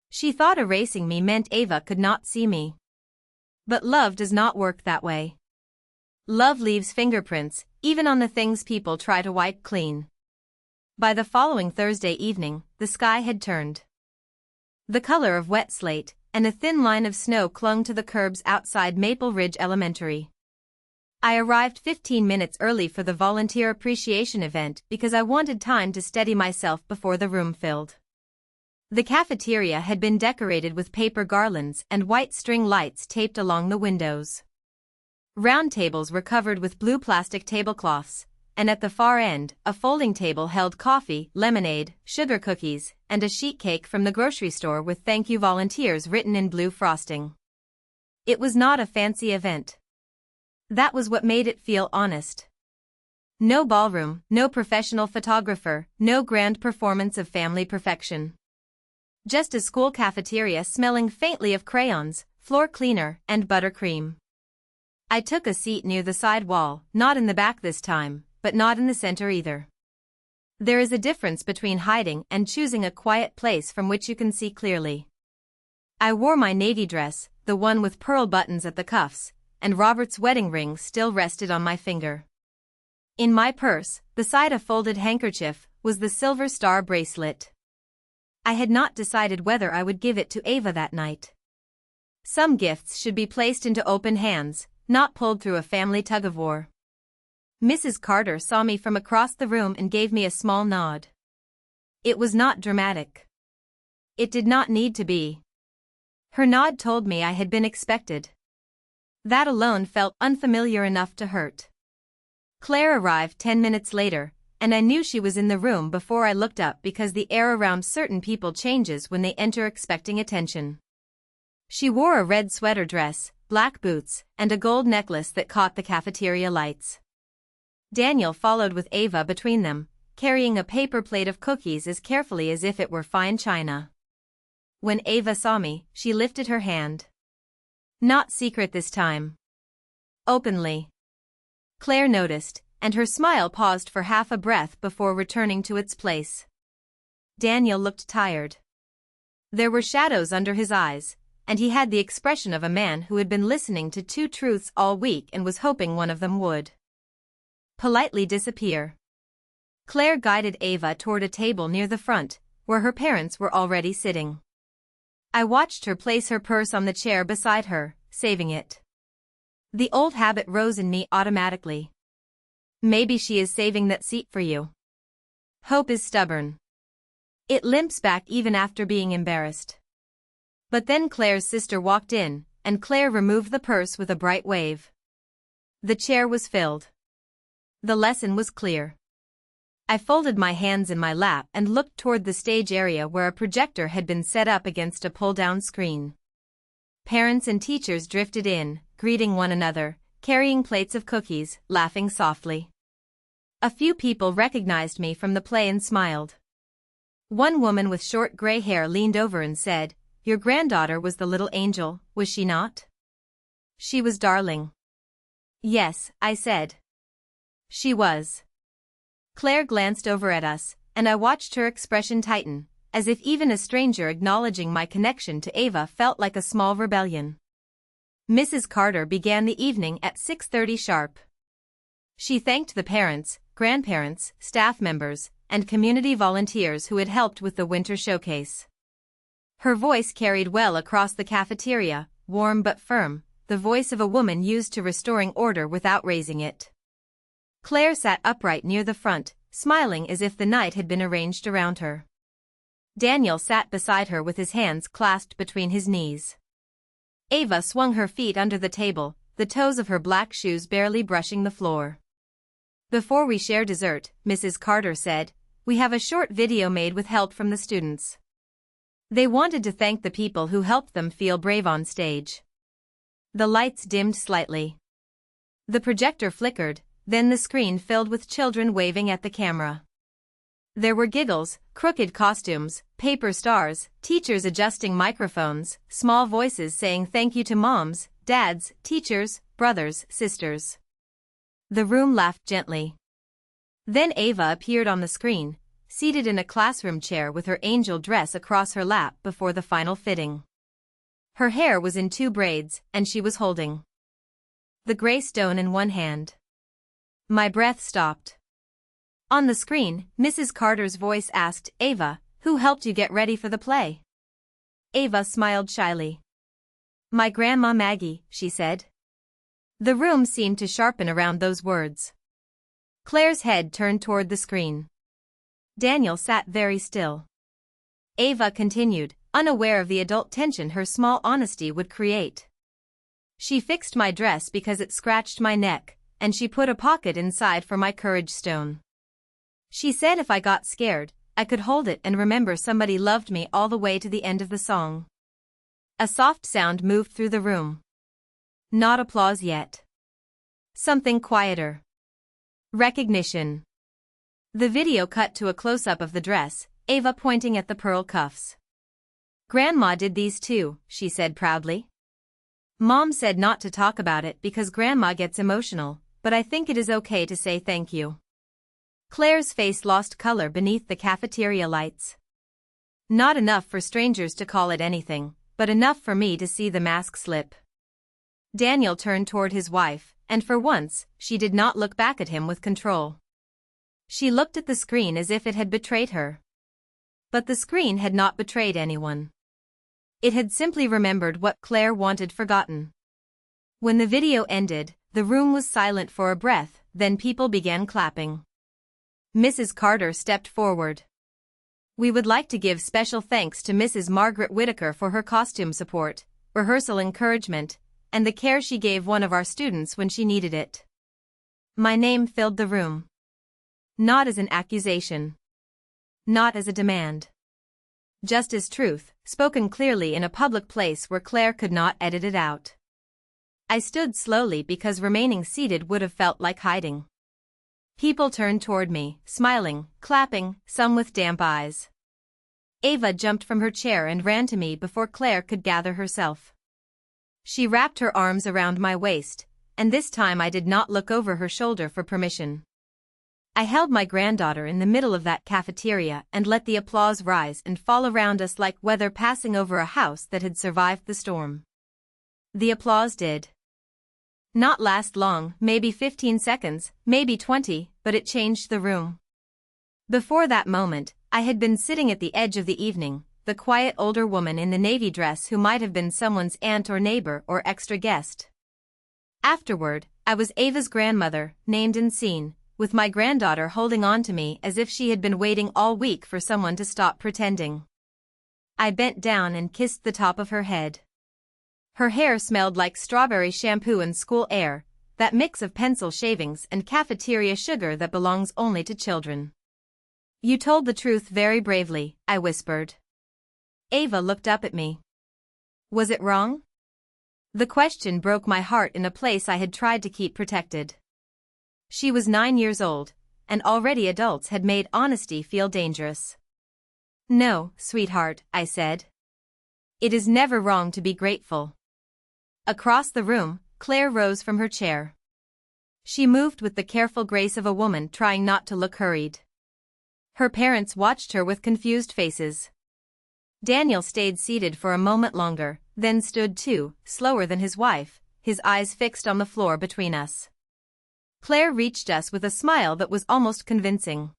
She thought erasing me meant Ava could not see me. But love does not work that way. Love leaves fingerprints, even on the things people try to wipe clean. By the following Thursday evening, the sky had turned the color of wet slate, and a thin line of snow clung to the curbs outside Maple Ridge Elementary. I arrived 15 minutes early for the volunteer appreciation event because I wanted time to steady myself before the room filled. The cafeteria had been decorated with paper garlands and white string lights taped along the windows. Round tables were covered with blue plastic tablecloths, and at the far end, a folding table held coffee, lemonade, sugar cookies, and a sheet cake from the grocery store with "Thank you volunteers" written in blue frosting. It was not a fancy event. That was what made it feel honest. No ballroom, no professional photographer, no grand performance of family perfection. Just a school cafeteria smelling faintly of crayons, floor cleaner, and buttercream. I took a seat near the side wall, not in the back this time, but not in the center either. There is a difference between hiding and choosing a quiet place from which you can see clearly. I wore my navy dress, the one with pearl buttons at the cuffs, and Robert's wedding ring still rested on my finger. In my purse, beside a folded handkerchief, was the silver star bracelet. I had not decided whether I would give it to Ava that night. Some gifts should be placed into open hands, not pulled through a family tug-of-war. Mrs. Carter saw me from across the room and gave me a small nod. It was not dramatic. It did not need to be. Her nod told me I had been expected. That alone felt unfamiliar enough to hurt. Claire arrived 10 minutes later, and I knew she was in the room before I looked up because the air around certain people changes when they enter expecting attention. She wore a red sweater dress, black boots, and a gold necklace that caught the cafeteria lights. Daniel followed with Ava between them, carrying a paper plate of cookies as carefully as if it were fine china. When Ava saw me, she lifted her hand. Not secret this time. Openly. Claire noticed, and her smile paused for half a breath before returning to its place. Daniel looked tired. There were shadows under his eyes, and he had the expression of a man who had been listening to two truths all week and was hoping one of them would politely disappear. Claire guided Ava toward a table near the front, where her parents were already sitting. I watched her place her purse on the chair beside her, saving it. The old habit rose in me automatically. Maybe she is saving that seat for you. Hope is stubborn. It limps back even after being embarrassed. But then Claire's sister walked in, and Claire removed the purse with a bright wave. The chair was filled. The lesson was clear. I folded my hands in my lap and looked toward the stage area where a projector had been set up against a pull-down screen. Parents and teachers drifted in, greeting one another, carrying plates of cookies, laughing softly. A few people recognized me from the play and smiled. One woman with short gray hair leaned over and said, "Your granddaughter was the little angel, was she not?" "She was darling." "Yes," I said. "She was." Claire glanced over at us, and I watched her expression tighten, as if even a stranger acknowledging my connection to Ava felt like a small rebellion. Mrs. Carter began the evening at 6:30 sharp. She thanked the parents, grandparents, staff members, and community volunteers who had helped with the winter showcase. Her voice carried well across the cafeteria, warm but firm, the voice of a woman used to restoring order without raising it. Claire sat upright near the front, smiling as if the night had been arranged around her. Daniel sat beside her with his hands clasped between his knees. Ava swung her feet under the table, the toes of her black shoes barely brushing the floor. "Before we share dessert," Mrs. Carter said, "we have a short video made with help from the students. They wanted to thank the people who helped them feel brave on stage." The lights dimmed slightly. The projector flickered, then the screen filled with children waving at the camera. There were giggles, crooked costumes, paper stars, teachers adjusting microphones, small voices saying thank you to moms, dads, teachers, brothers, sisters. The room laughed gently. Then Ava appeared on the screen, seated in a classroom chair with her angel dress across her lap before the final fitting. Her hair was in 2 braids, and she was holding the gray stone in one hand. My breath stopped. On the screen, Mrs. Carter's voice asked, "Ava, who helped you get ready for the play?" Ava smiled shyly. "My grandma Maggie," she said. The room seemed to sharpen around those words. Claire's head turned toward the screen. Daniel sat very still. Ava continued, unaware of the adult tension her small honesty would create. "She fixed my dress because it scratched my neck, and she put a pocket inside for my courage stone. She said if I got scared, I could hold it and remember somebody loved me all the way to the end of the song." A soft sound moved through the room. Not applause yet. Something quieter. Recognition. The video cut to a close-up of the dress, Ava pointing at the pearl cuffs. "Grandma did these too," she said proudly. "Mom said not to talk about it because Grandma gets emotional, but I think it is okay to say thank you." Claire's face lost color beneath the cafeteria lights. Not enough for strangers to call it anything, but enough for me to see the mask slip. Daniel turned toward his wife, and for once, she did not look back at him with control. She looked at the screen as if it had betrayed her. But the screen had not betrayed anyone. It had simply remembered what Claire wanted forgotten. When the video ended, the room was silent for a breath, then people began clapping. Mrs. Carter stepped forward. "We would like to give special thanks to Mrs. Margaret Whitaker for her costume support, rehearsal encouragement, and the care she gave one of our students when she needed it." My name filled the room. Not as an accusation. Not as a demand. Just as truth, spoken clearly in a public place where Claire could not edit it out. I stood slowly because remaining seated would have felt like hiding. People turned toward me, smiling, clapping, some with damp eyes. Ava jumped from her chair and ran to me before Claire could gather herself. She wrapped her arms around my waist, and this time I did not look over her shoulder for permission. I held my granddaughter in the middle of that cafeteria and let the applause rise and fall around us like weather passing over a house that had survived the storm. The applause did not last long, maybe 15 seconds, maybe 20, but it changed the room. Before that moment, I had been sitting at the edge of the evening, the quiet older woman in the navy dress who might have been someone's aunt or neighbor or extra guest. Afterward, I was Ava's grandmother, named and seen, with my granddaughter holding on to me as if she had been waiting all week for someone to stop pretending. I bent down and kissed the top of her head. Her hair smelled like strawberry shampoo and school air, that mix of pencil shavings and cafeteria sugar that belongs only to children. You told the truth very bravely, I whispered. Ava looked up at me. Was it wrong? The question broke my heart in a place I had tried to keep protected. She was 9 years old, and already adults had made honesty feel dangerous. No, sweetheart, I said. It is never wrong to be grateful. Across the room, Claire rose from her chair. She moved with the careful grace of a woman trying not to look hurried. Her parents watched her with confused faces. Daniel stayed seated for a moment longer, then stood too, slower than his wife, his eyes fixed on the floor between us. Claire reached us with a smile that was almost convincing.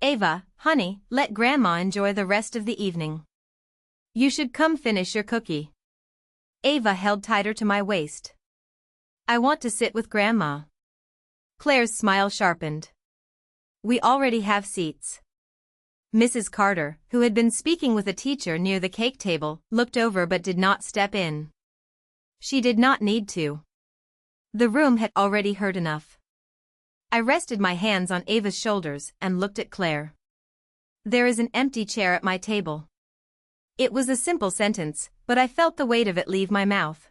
Ava, honey, let Grandma enjoy the rest of the evening. You should come finish your cookie. Ava held tighter to my waist. I want to sit with Grandma. Claire's smile sharpened. We already have seats. Mrs. Carter, who had been speaking with a teacher near the cake table, looked over but did not step in. She did not need to. The room had already heard enough. I rested my hands on Ava's shoulders and looked at Claire. There is an empty chair at my table. It was a simple sentence, but I felt the weight of it leave my mouth.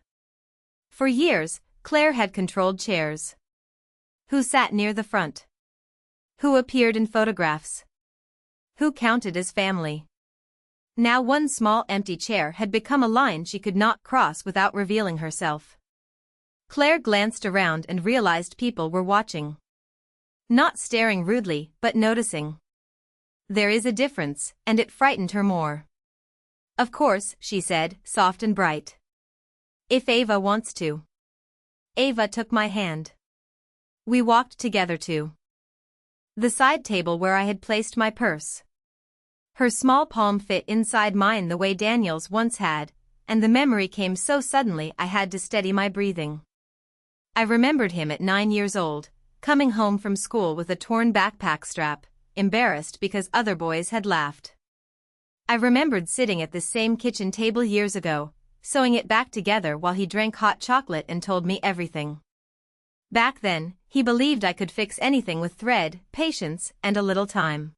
For years, Claire had controlled chairs. Who sat near the front? Who appeared in photographs? Who counted as family? Now one small empty chair had become a line she could not cross without revealing herself. Claire glanced around and realized people were watching. Not staring rudely, but noticing. There is a difference, and it frightened her more. Of course, she said, soft and bright. If Ava wants to. Ava took my hand. We walked together to the side table where I had placed my purse. Her small palm fit inside mine the way Daniel's once had, and the memory came so suddenly I had to steady my breathing. I remembered him at 9 years old, coming home from school with a torn backpack strap, embarrassed because other boys had laughed. I remembered sitting at the same kitchen table years ago, sewing it back together while he drank hot chocolate and told me everything. Back then, he believed I could fix anything with thread, patience, and a little time.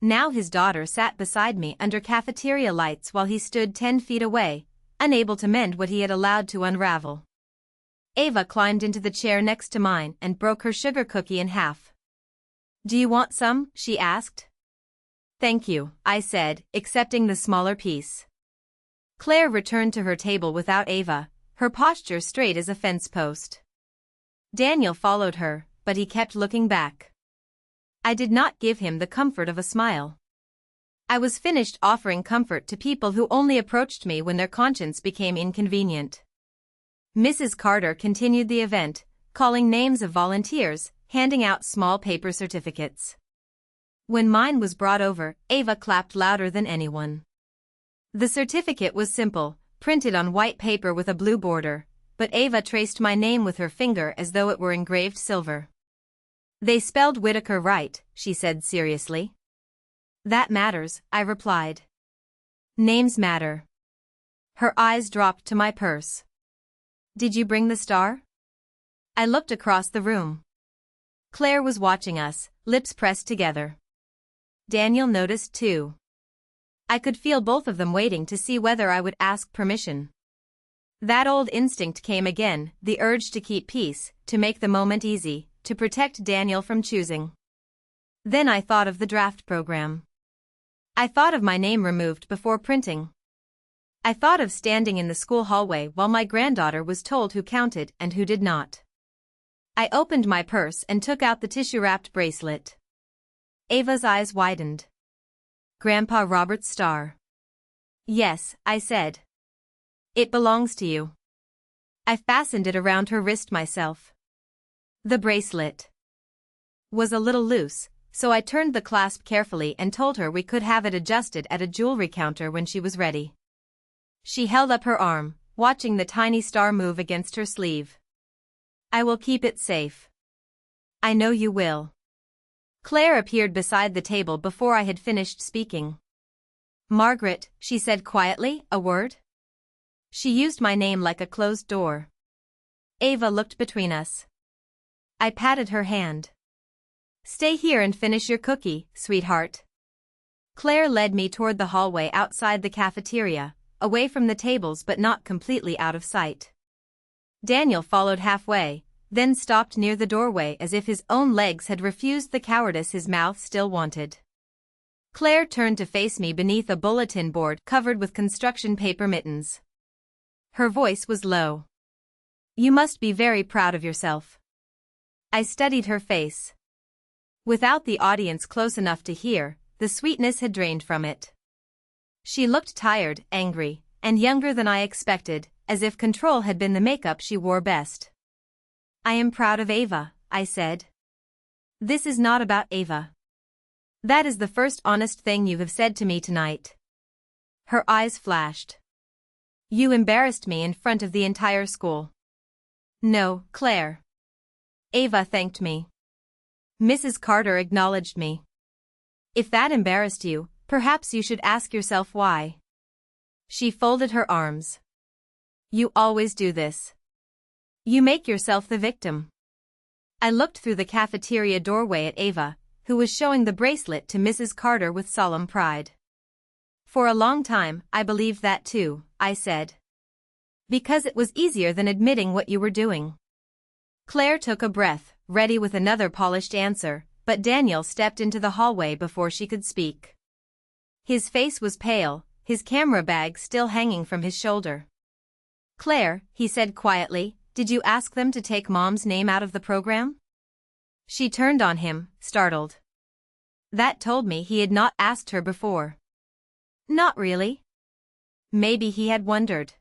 Now his daughter sat beside me under cafeteria lights while he stood 10 feet away, unable to mend what he had allowed to unravel. Ava climbed into the chair next to mine and broke her sugar cookie in half. Do you want some? She asked. Thank you, I said, accepting the smaller piece. Claire returned to her table without Ava, her posture straight as a fence post. Daniel followed her, but he kept looking back. I did not give him the comfort of a smile. I was finished offering comfort to people who only approached me when their conscience became inconvenient. Mrs. Carter continued the event, calling names of volunteers, handing out small paper certificates. When mine was brought over, Ava clapped louder than anyone. The certificate was simple, printed on white paper with a blue border, but Ava traced my name with her finger as though it were engraved silver. They spelled Whitaker right, she said seriously. That matters, I replied. Names matter. Her eyes dropped to my purse. Did you bring the star? I looked across the room. Claire was watching us, lips pressed together. Daniel noticed too. I could feel both of them waiting to see whether I would ask permission. That old instinct came again, the urge to keep peace, to make the moment easy, to protect Daniel from choosing. Then I thought of the draft program. I thought of my name removed before printing. I thought of standing in the school hallway while my granddaughter was told who counted and who did not. I opened my purse and took out the tissue-wrapped bracelet. Ava's eyes widened. Grandpa Robert's star. Yes, I said. It belongs to you. I fastened it around her wrist myself. The bracelet was a little loose, so I turned the clasp carefully and told her we could have it adjusted at a jewelry counter when she was ready. She held up her arm, watching the tiny star move against her sleeve. I will keep it safe. I know you will. Claire appeared beside the table before I had finished speaking. Margaret, she said quietly, a word? She used my name like a closed door. Ava looked between us. I patted her hand. Stay here and finish your cookie, sweetheart. Claire led me toward the hallway outside the cafeteria, away from the tables but not completely out of sight. Daniel followed halfway, then stopped near the doorway as if his own legs had refused the cowardice his mouth still wanted. Claire turned to face me beneath a bulletin board covered with construction paper mittens. Her voice was low. You must be very proud of yourself. I studied her face. Without the audience close enough to hear, the sweetness had drained from it. She looked tired, angry, and younger than I expected, as if control had been the makeup she wore best. I am proud of Ava, I said. This is not about Ava. That is the first honest thing you have said to me tonight. Her eyes flashed. You embarrassed me in front of the entire school. No, Claire. Ava thanked me. Mrs. Carter acknowledged me. If that embarrassed you, perhaps you should ask yourself why. She folded her arms. You always do this. You make yourself the victim. I looked through the cafeteria doorway at Ava, who was showing the bracelet to Mrs. Carter with solemn pride. For a long time, I believed that too, I said. Because it was easier than admitting what you were doing. Claire took a breath, ready with another polished answer, but Daniel stepped into the hallway before she could speak. His face was pale, his camera bag still hanging from his shoulder. Claire, he said quietly, did you ask them to take Mom's name out of the program? She turned on him, startled. That told me he had not asked her before. Not really. Maybe he had wondered.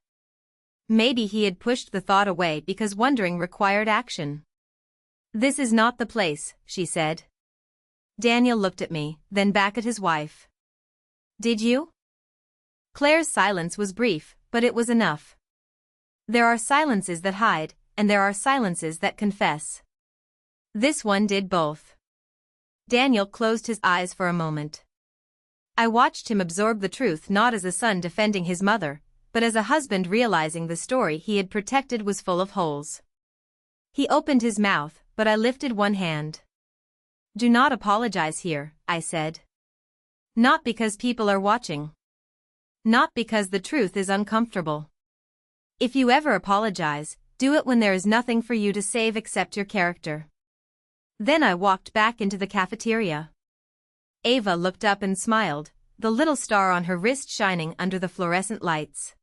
Maybe he had pushed the thought away because wondering required action. This is not the place, she said. Daniel looked at me, then back at his wife. Did you? Claire's silence was brief, but it was enough. There are silences that hide, and there are silences that confess. This one did both. Daniel closed his eyes for a moment. I watched him absorb the truth not as a son defending his mother, but as a husband realizing the story he had protected was full of holes. He opened his mouth, but I lifted one hand. Do not apologize here, I said. Not because people are watching. Not because the truth is uncomfortable. If you ever apologize, do it when there is nothing for you to save except your character. Then I walked back into the cafeteria. Ava looked up and smiled, the little star on her wrist shining under the fluorescent lights.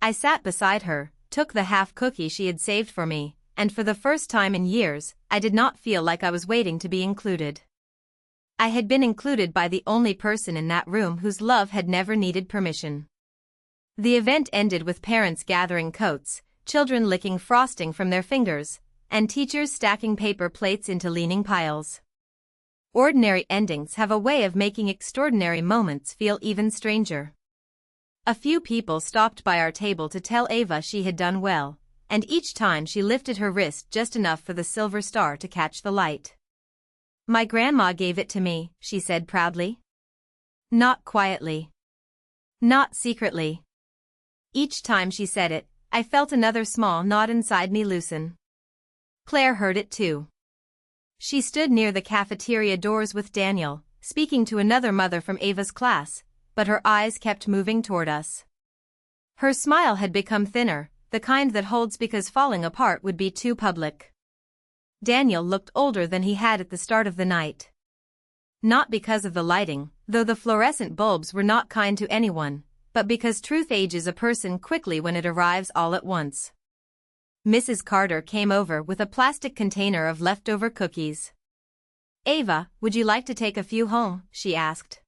I sat beside her, took the half cookie she had saved for me, and for the first time in years, I did not feel like I was waiting to be included. I had been included by the only person in that room whose love had never needed permission. The event ended with parents gathering coats, children licking frosting from their fingers, and teachers stacking paper plates into leaning piles. Ordinary endings have a way of making extraordinary moments feel even stranger. A few people stopped by our table to tell Ava she had done well, and each time she lifted her wrist just enough for the silver star to catch the light. My grandma gave it to me, she said proudly. Not quietly. Not secretly. Each time she said it, I felt another small knot inside me loosen. Claire heard it too. She stood near the cafeteria doors with Daniel, speaking to another mother from Ava's class, but her eyes kept moving toward us. Her smile had become thinner, the kind that holds because falling apart would be too public. Daniel looked older than he had at the start of the night. Not because of the lighting, though the fluorescent bulbs were not kind to anyone, but because truth ages a person quickly when it arrives all at once. Mrs. Carter came over with a plastic container of leftover cookies. "Ava, would you like to take a few home?" she asked.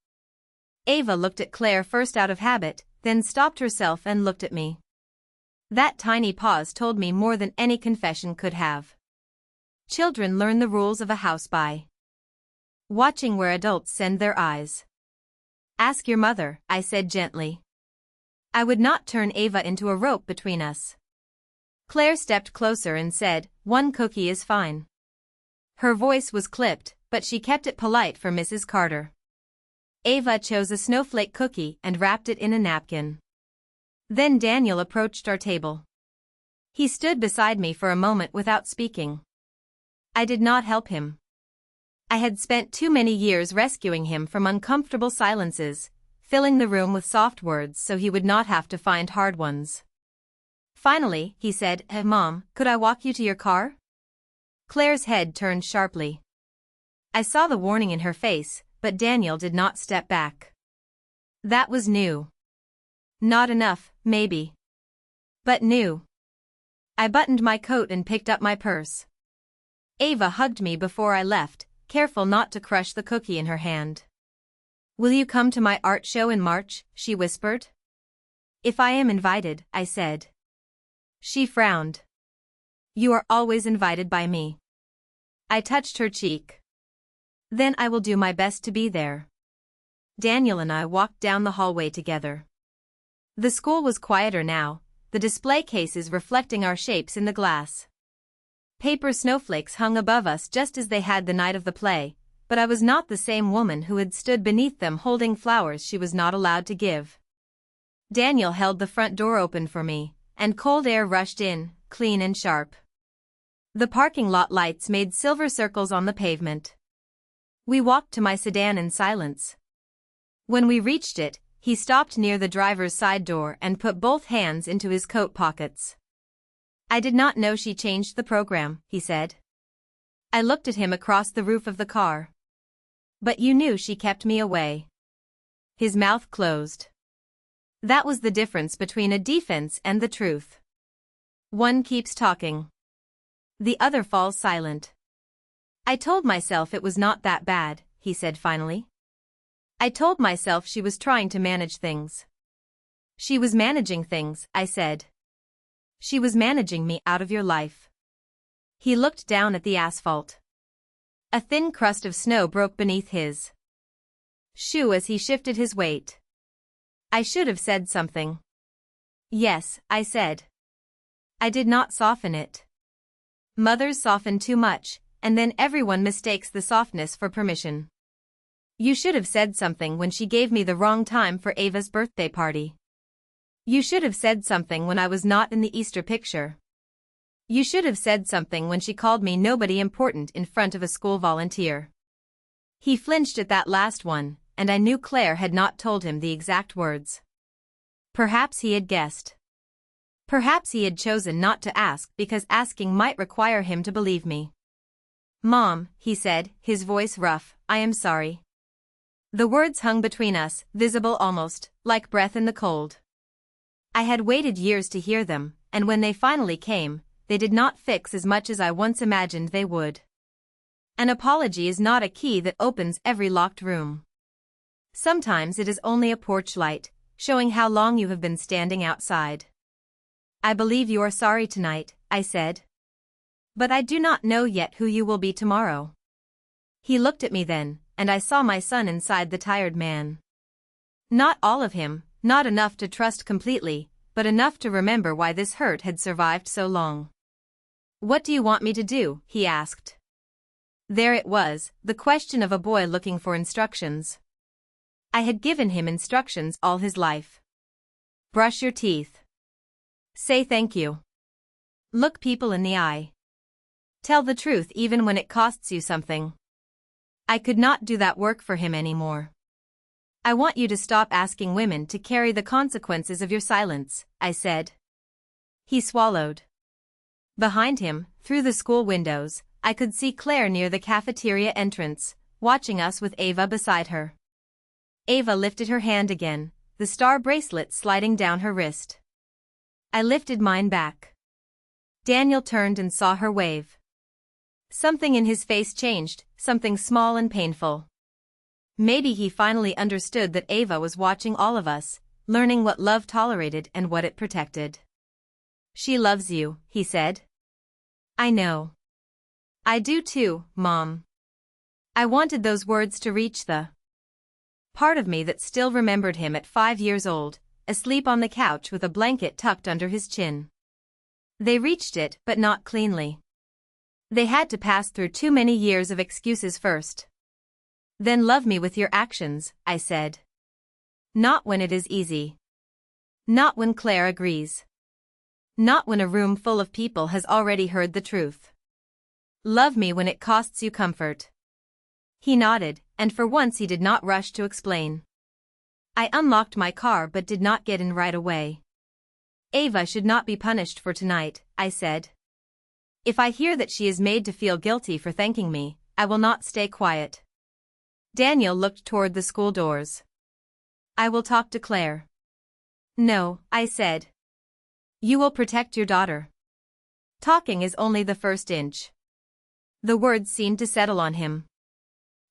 Ava looked at Claire first out of habit, then stopped herself and looked at me. That tiny pause told me more than any confession could have. Children learn the rules of a house by watching where adults send their eyes. "Ask your mother," I said gently. I would not turn Ava into a rope between us. Claire stepped closer and said, "One cookie is fine." Her voice was clipped, but she kept it polite for Mrs. Carter. Ava chose a snowflake cookie and wrapped it in a napkin. Then Daniel approached our table. He stood beside me for a moment without speaking. I did not help him. I had spent too many years rescuing him from uncomfortable silences, filling the room with soft words so he would not have to find hard ones. Finally, he said, "Hey, Mom, could I walk you to your car?" Claire's head turned sharply. I saw the warning in her face, but Daniel did not step back. That was new. Not enough, maybe. But new. I buttoned my coat and picked up my purse. Ava hugged me before I left, careful not to crush the cookie in her hand. "Will you come to my art show in March?" she whispered. "If I am invited," I said. She frowned. "You are always invited by me." I touched her cheek. "Then I will do my best to be there." Daniel and I walked down the hallway together. The school was quieter now, the display cases reflecting our shapes in the glass. Paper snowflakes hung above us just as they had the night of the play, but I was not the same woman who had stood beneath them holding flowers she was not allowed to give. Daniel held the front door open for me, and cold air rushed in, clean and sharp. The parking lot lights made silver circles on the pavement. We walked to my sedan in silence. When we reached it, he stopped near the driver's side door and put both hands into his coat pockets. "I did not know she changed the program," he said. I looked at him across the roof of the car. "But you knew she kept me away." His mouth closed. That was the difference between a defense and the truth. One keeps talking. The other falls silent. "I told myself it was not that bad," he said finally. "I told myself she was trying to manage things." "She was managing things," I said. "She was managing me out of your life." He looked down at the asphalt. A thin crust of snow broke beneath his shoe as he shifted his weight. I should have said something. "Yes," I said. I did not soften it. Mothers soften too much, and then everyone mistakes the softness for permission. "You should have said something when she gave me the wrong time for Ava's birthday party. You should have said something when I was not in the Easter picture. You should have said something when she called me nobody important in front of a school volunteer." He flinched at that last one, and I knew Claire had not told him the exact words. Perhaps he had guessed. Perhaps he had chosen not to ask because asking might require him to believe me. "Mom," he said, his voice rough, "I am sorry." The words hung between us, visible almost, like breath in the cold. I had waited years to hear them, and when they finally came, they did not fix as much as I once imagined they would. An apology is not a key that opens every locked room. Sometimes it is only a porch light, showing how long you have been standing outside. "I believe you are sorry tonight," I said. "But I do not know yet who you will be tomorrow." He looked at me then, and I saw my son inside the tired man. Not all of him, not enough to trust completely, but enough to remember why this hurt had survived so long. "What do you want me to do?" he asked. There it was, the question of a boy looking for instructions. I had given him instructions all his life. Brush your teeth. Say thank you. Look people in the eye. Tell the truth even when it costs you something. I could not do that work for him anymore. "I want you to stop asking women to carry the consequences of your silence," I said. He swallowed. Behind him, through the school windows, I could see Claire near the cafeteria entrance, watching us with Ava beside her. Ava lifted her hand again, the star bracelet sliding down her wrist. I lifted mine back. Daniel turned and saw her wave. Something in his face changed, something small and painful. Maybe he finally understood that Ava was watching all of us, learning what love tolerated and what it protected. "She loves you," he said. "I know. I do too, Mom." I wanted those words to reach the part of me that still remembered him at 5 years old, asleep on the couch with a blanket tucked under his chin. They reached it, but not cleanly. They had to pass through too many years of excuses first. "Then love me with your actions," I said. "Not when it is easy. Not when Claire agrees. Not when a room full of people has already heard the truth. Love me when it costs you comfort." He nodded, and for once he did not rush to explain. I unlocked my car but did not get in right away. "Ava should not be punished for tonight," I said. "If I hear that she is made to feel guilty for thanking me, I will not stay quiet." Daniel looked toward the school doors. "I will talk to Claire." "No," I said. "You will protect your daughter. Talking is only the first inch." The words seemed to settle on him.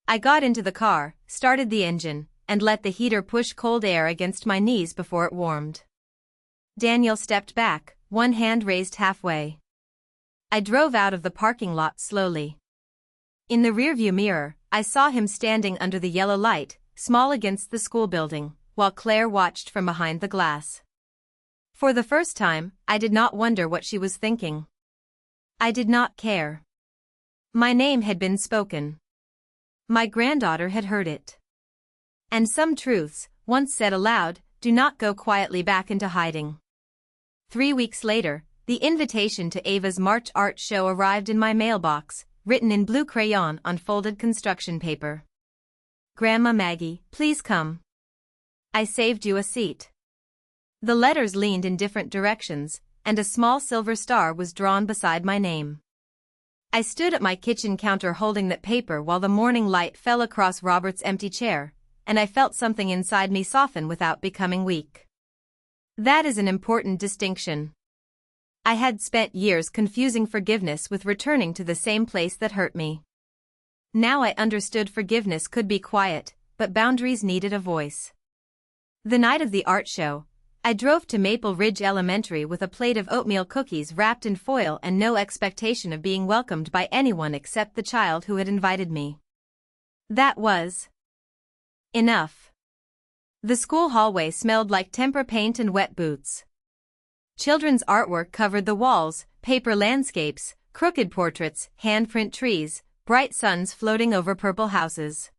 I got into the car, started the engine, and let the heater push cold air against my knees before it warmed. Daniel stepped back, one hand raised halfway. I drove out of the parking lot slowly. In the rearview mirror, I saw him standing under the yellow light, small against the school building, while Claire watched from behind the glass. For the first time, I did not wonder what she was thinking. I did not care. My name had been spoken. My granddaughter had heard it. And some truths, once said aloud, do not go quietly back into hiding. 3 weeks later, the invitation to Ava's March art show arrived in my mailbox, written in blue crayon on folded construction paper. "Grandma Maggie, please come. I saved you a seat." The letters leaned in different directions, and a small silver star was drawn beside my name. I stood at my kitchen counter holding that paper while the morning light fell across Robert's empty chair, and I felt something inside me soften without becoming weak. That is an important distinction. I had spent years confusing forgiveness with returning to the same place that hurt me. Now I understood forgiveness could be quiet, but boundaries needed a voice. The night of the art show, I drove to Maple Ridge Elementary with a plate of oatmeal cookies wrapped in foil and no expectation of being welcomed by anyone except the child who had invited me. That was enough. The school hallway smelled like tempera paint and wet boots. Children's artwork covered the walls, paper landscapes, crooked portraits, handprint trees, bright suns floating over purple houses.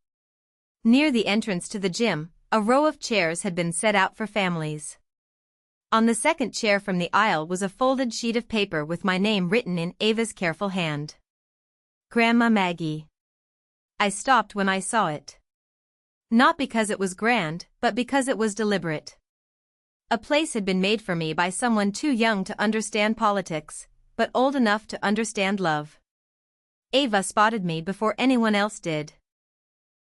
Near the entrance to the gym, a row of chairs had been set out for families. On the second chair from the aisle was a folded sheet of paper with my name written in Ava's careful hand. Grandma Maggie. I stopped when I saw it. Not because it was grand, but because it was deliberate. A place had been made for me by someone too young to understand politics, but old enough to understand love. Ava spotted me before anyone else did.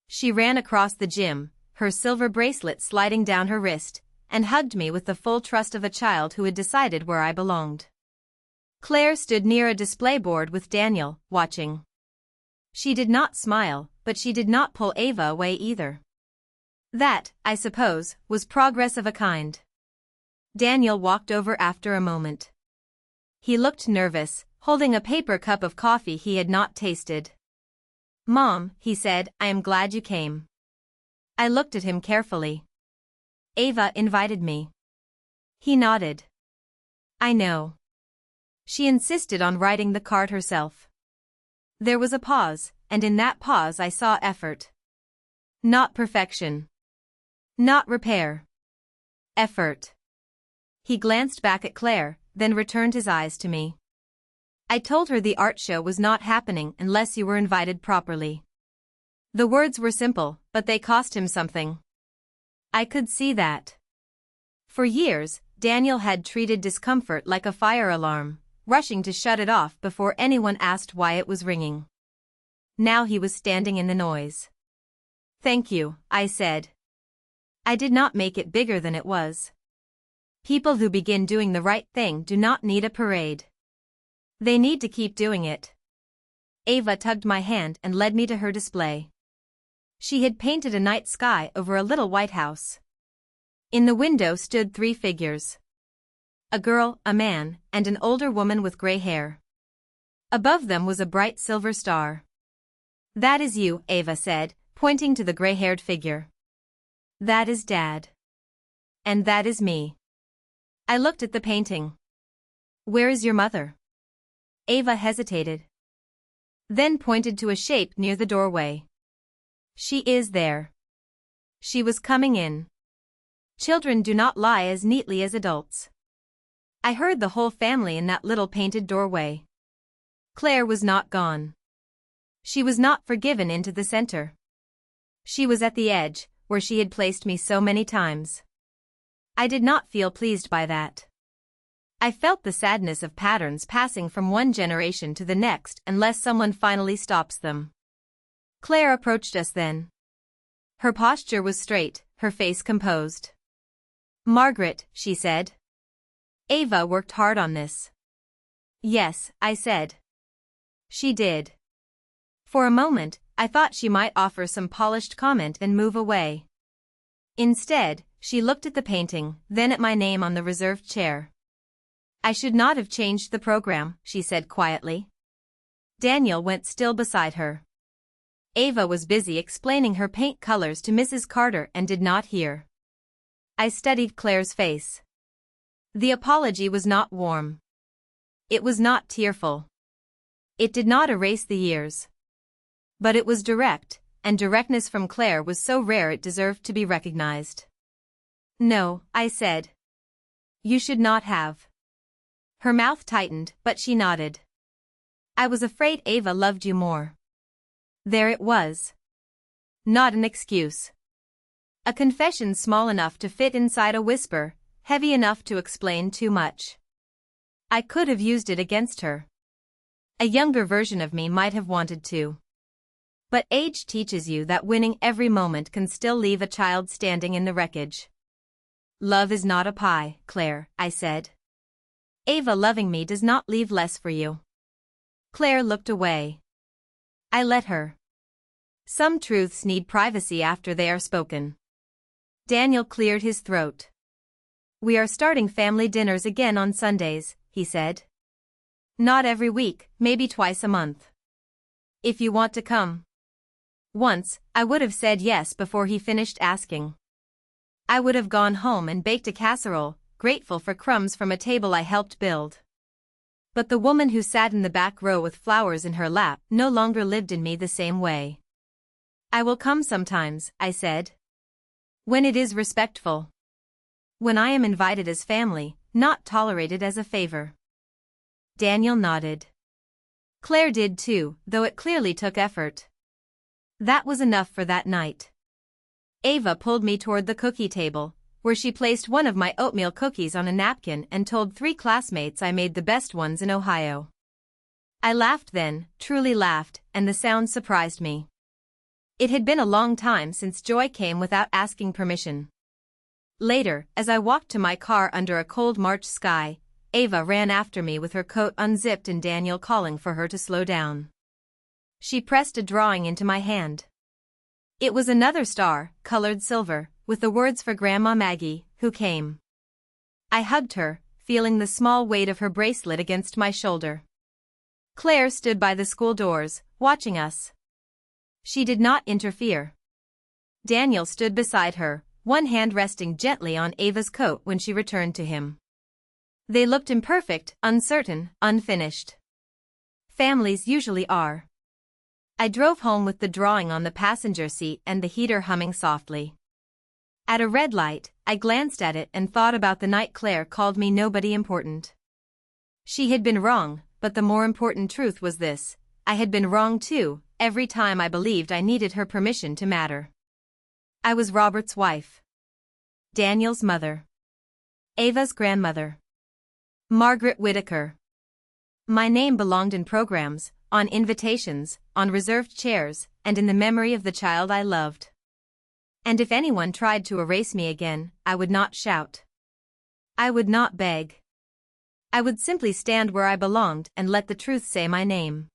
She ran across the gym, her silver bracelet sliding down her wrist, and hugged me with the full trust of a child who had decided where I belonged. Claire stood near a display board with Daniel, watching. She did not smile, but she did not pull Ava away either. That, I suppose, was progress of a kind. Daniel walked over after a moment. He looked nervous, holding a paper cup of coffee he had not tasted. "Mom," he said, "I am glad you came." I looked at him carefully. "Ava invited me." He nodded. "I know. She insisted on writing the card herself." There was a pause, and in that pause I saw effort. Not perfection. Not repair. Effort. He glanced back at Claire, then returned his eyes to me. "I told her the art show was not happening unless you were invited properly." The words were simple, but they cost him something. I could see that. For years, Daniel had treated discomfort like a fire alarm, rushing to shut it off before anyone asked why it was ringing. Now he was standing in the noise. "Thank you," I said. I did not make it bigger than it was. People who begin doing the right thing do not need a parade. They need to keep doing it. Ava tugged my hand and led me to her display. She had painted a night sky over a little white house. In the window stood 3 figures. A girl, a man, and an older woman with gray hair. Above them was a bright silver star. "That is you," Ava said, pointing to the gray-haired figure. "That is Dad. And that is me." I looked at the painting. "Where is your mother?" Ava hesitated. Then pointed to a shape near the doorway. "She is there." She was coming in. Children do not lie as neatly as adults. I heard the whole family in that little painted doorway. Claire was not gone. She was not forgiven into the center. She was at the edge, where she had placed me so many times. I did not feel pleased by that. I felt the sadness of patterns passing from one generation to the next unless someone finally stops them. Claire approached us then. Her posture was straight, her face composed. "Margaret," she said. "Ava worked hard on this." "Yes," I said. "She did." For a moment, I thought she might offer some polished comment and move away. Instead, she looked at the painting, then at my name on the reserved chair. "I should not have changed the program," she said quietly. Daniel went still beside her. Ava was busy explaining her paint colors to Mrs. Carter and did not hear. I studied Claire's face. The apology was not warm. It was not tearful. It did not erase the years. But it was direct, and directness from Claire was so rare it deserved to be recognized. "No," I said. "You should not have." Her mouth tightened, but she nodded. "I was afraid Ava loved you more." There it was. Not an excuse. A confession small enough to fit inside a whisper, heavy enough to explain too much. I could have used it against her. A younger version of me might have wanted to. But age teaches you that winning every moment can still leave a child standing in the wreckage. "Love is not a pie, Claire," I said. "Ava loving me does not leave less for you." Claire looked away. I let her. Some truths need privacy after they are spoken. Daniel cleared his throat. "We are starting family dinners again on Sundays," he said. "Not every week, maybe twice a month. If you want to come." Once, I would have said yes before he finished asking. I would have gone home and baked a casserole, grateful for crumbs from a table I helped build. But the woman who sat in the back row with flowers in her lap no longer lived in me the same way. "I will come sometimes," I said. "When it is respectful. When I am invited as family, not tolerated as a favor." Daniel nodded. Claire did too, though it clearly took effort. That was enough for that night. Ava pulled me toward the cookie table, where she placed one of my oatmeal cookies on a napkin and told 3 classmates I made the best ones in Ohio. I laughed then, truly laughed, and the sound surprised me. It had been a long time since joy came without asking permission. Later, as I walked to my car under a cold March sky, Ava ran after me with her coat unzipped and Daniel calling for her to slow down. She pressed a drawing into my hand. It was another star, colored silver, with the words for Grandma Maggie, who came. I hugged her, feeling the small weight of her bracelet against my shoulder. Claire stood by the school doors, watching us. She did not interfere. Daniel stood beside her, one hand resting gently on Ava's coat when she returned to him. They looked imperfect, uncertain, unfinished. Families usually are. I drove home with the drawing on the passenger seat and the heater humming softly. At a red light, I glanced at it and thought about the night Claire called me nobody important. She had been wrong, but the more important truth was this: I had been wrong too, every time I believed I needed her permission to matter. I was Robert's wife. Daniel's mother. Ava's grandmother. Margaret Whittaker. My name belonged in programs, on invitations, on reserved chairs, and in the memory of the child I loved. And if anyone tried to erase me again, I would not shout. I would not beg. I would simply stand where I belonged and let the truth say my name.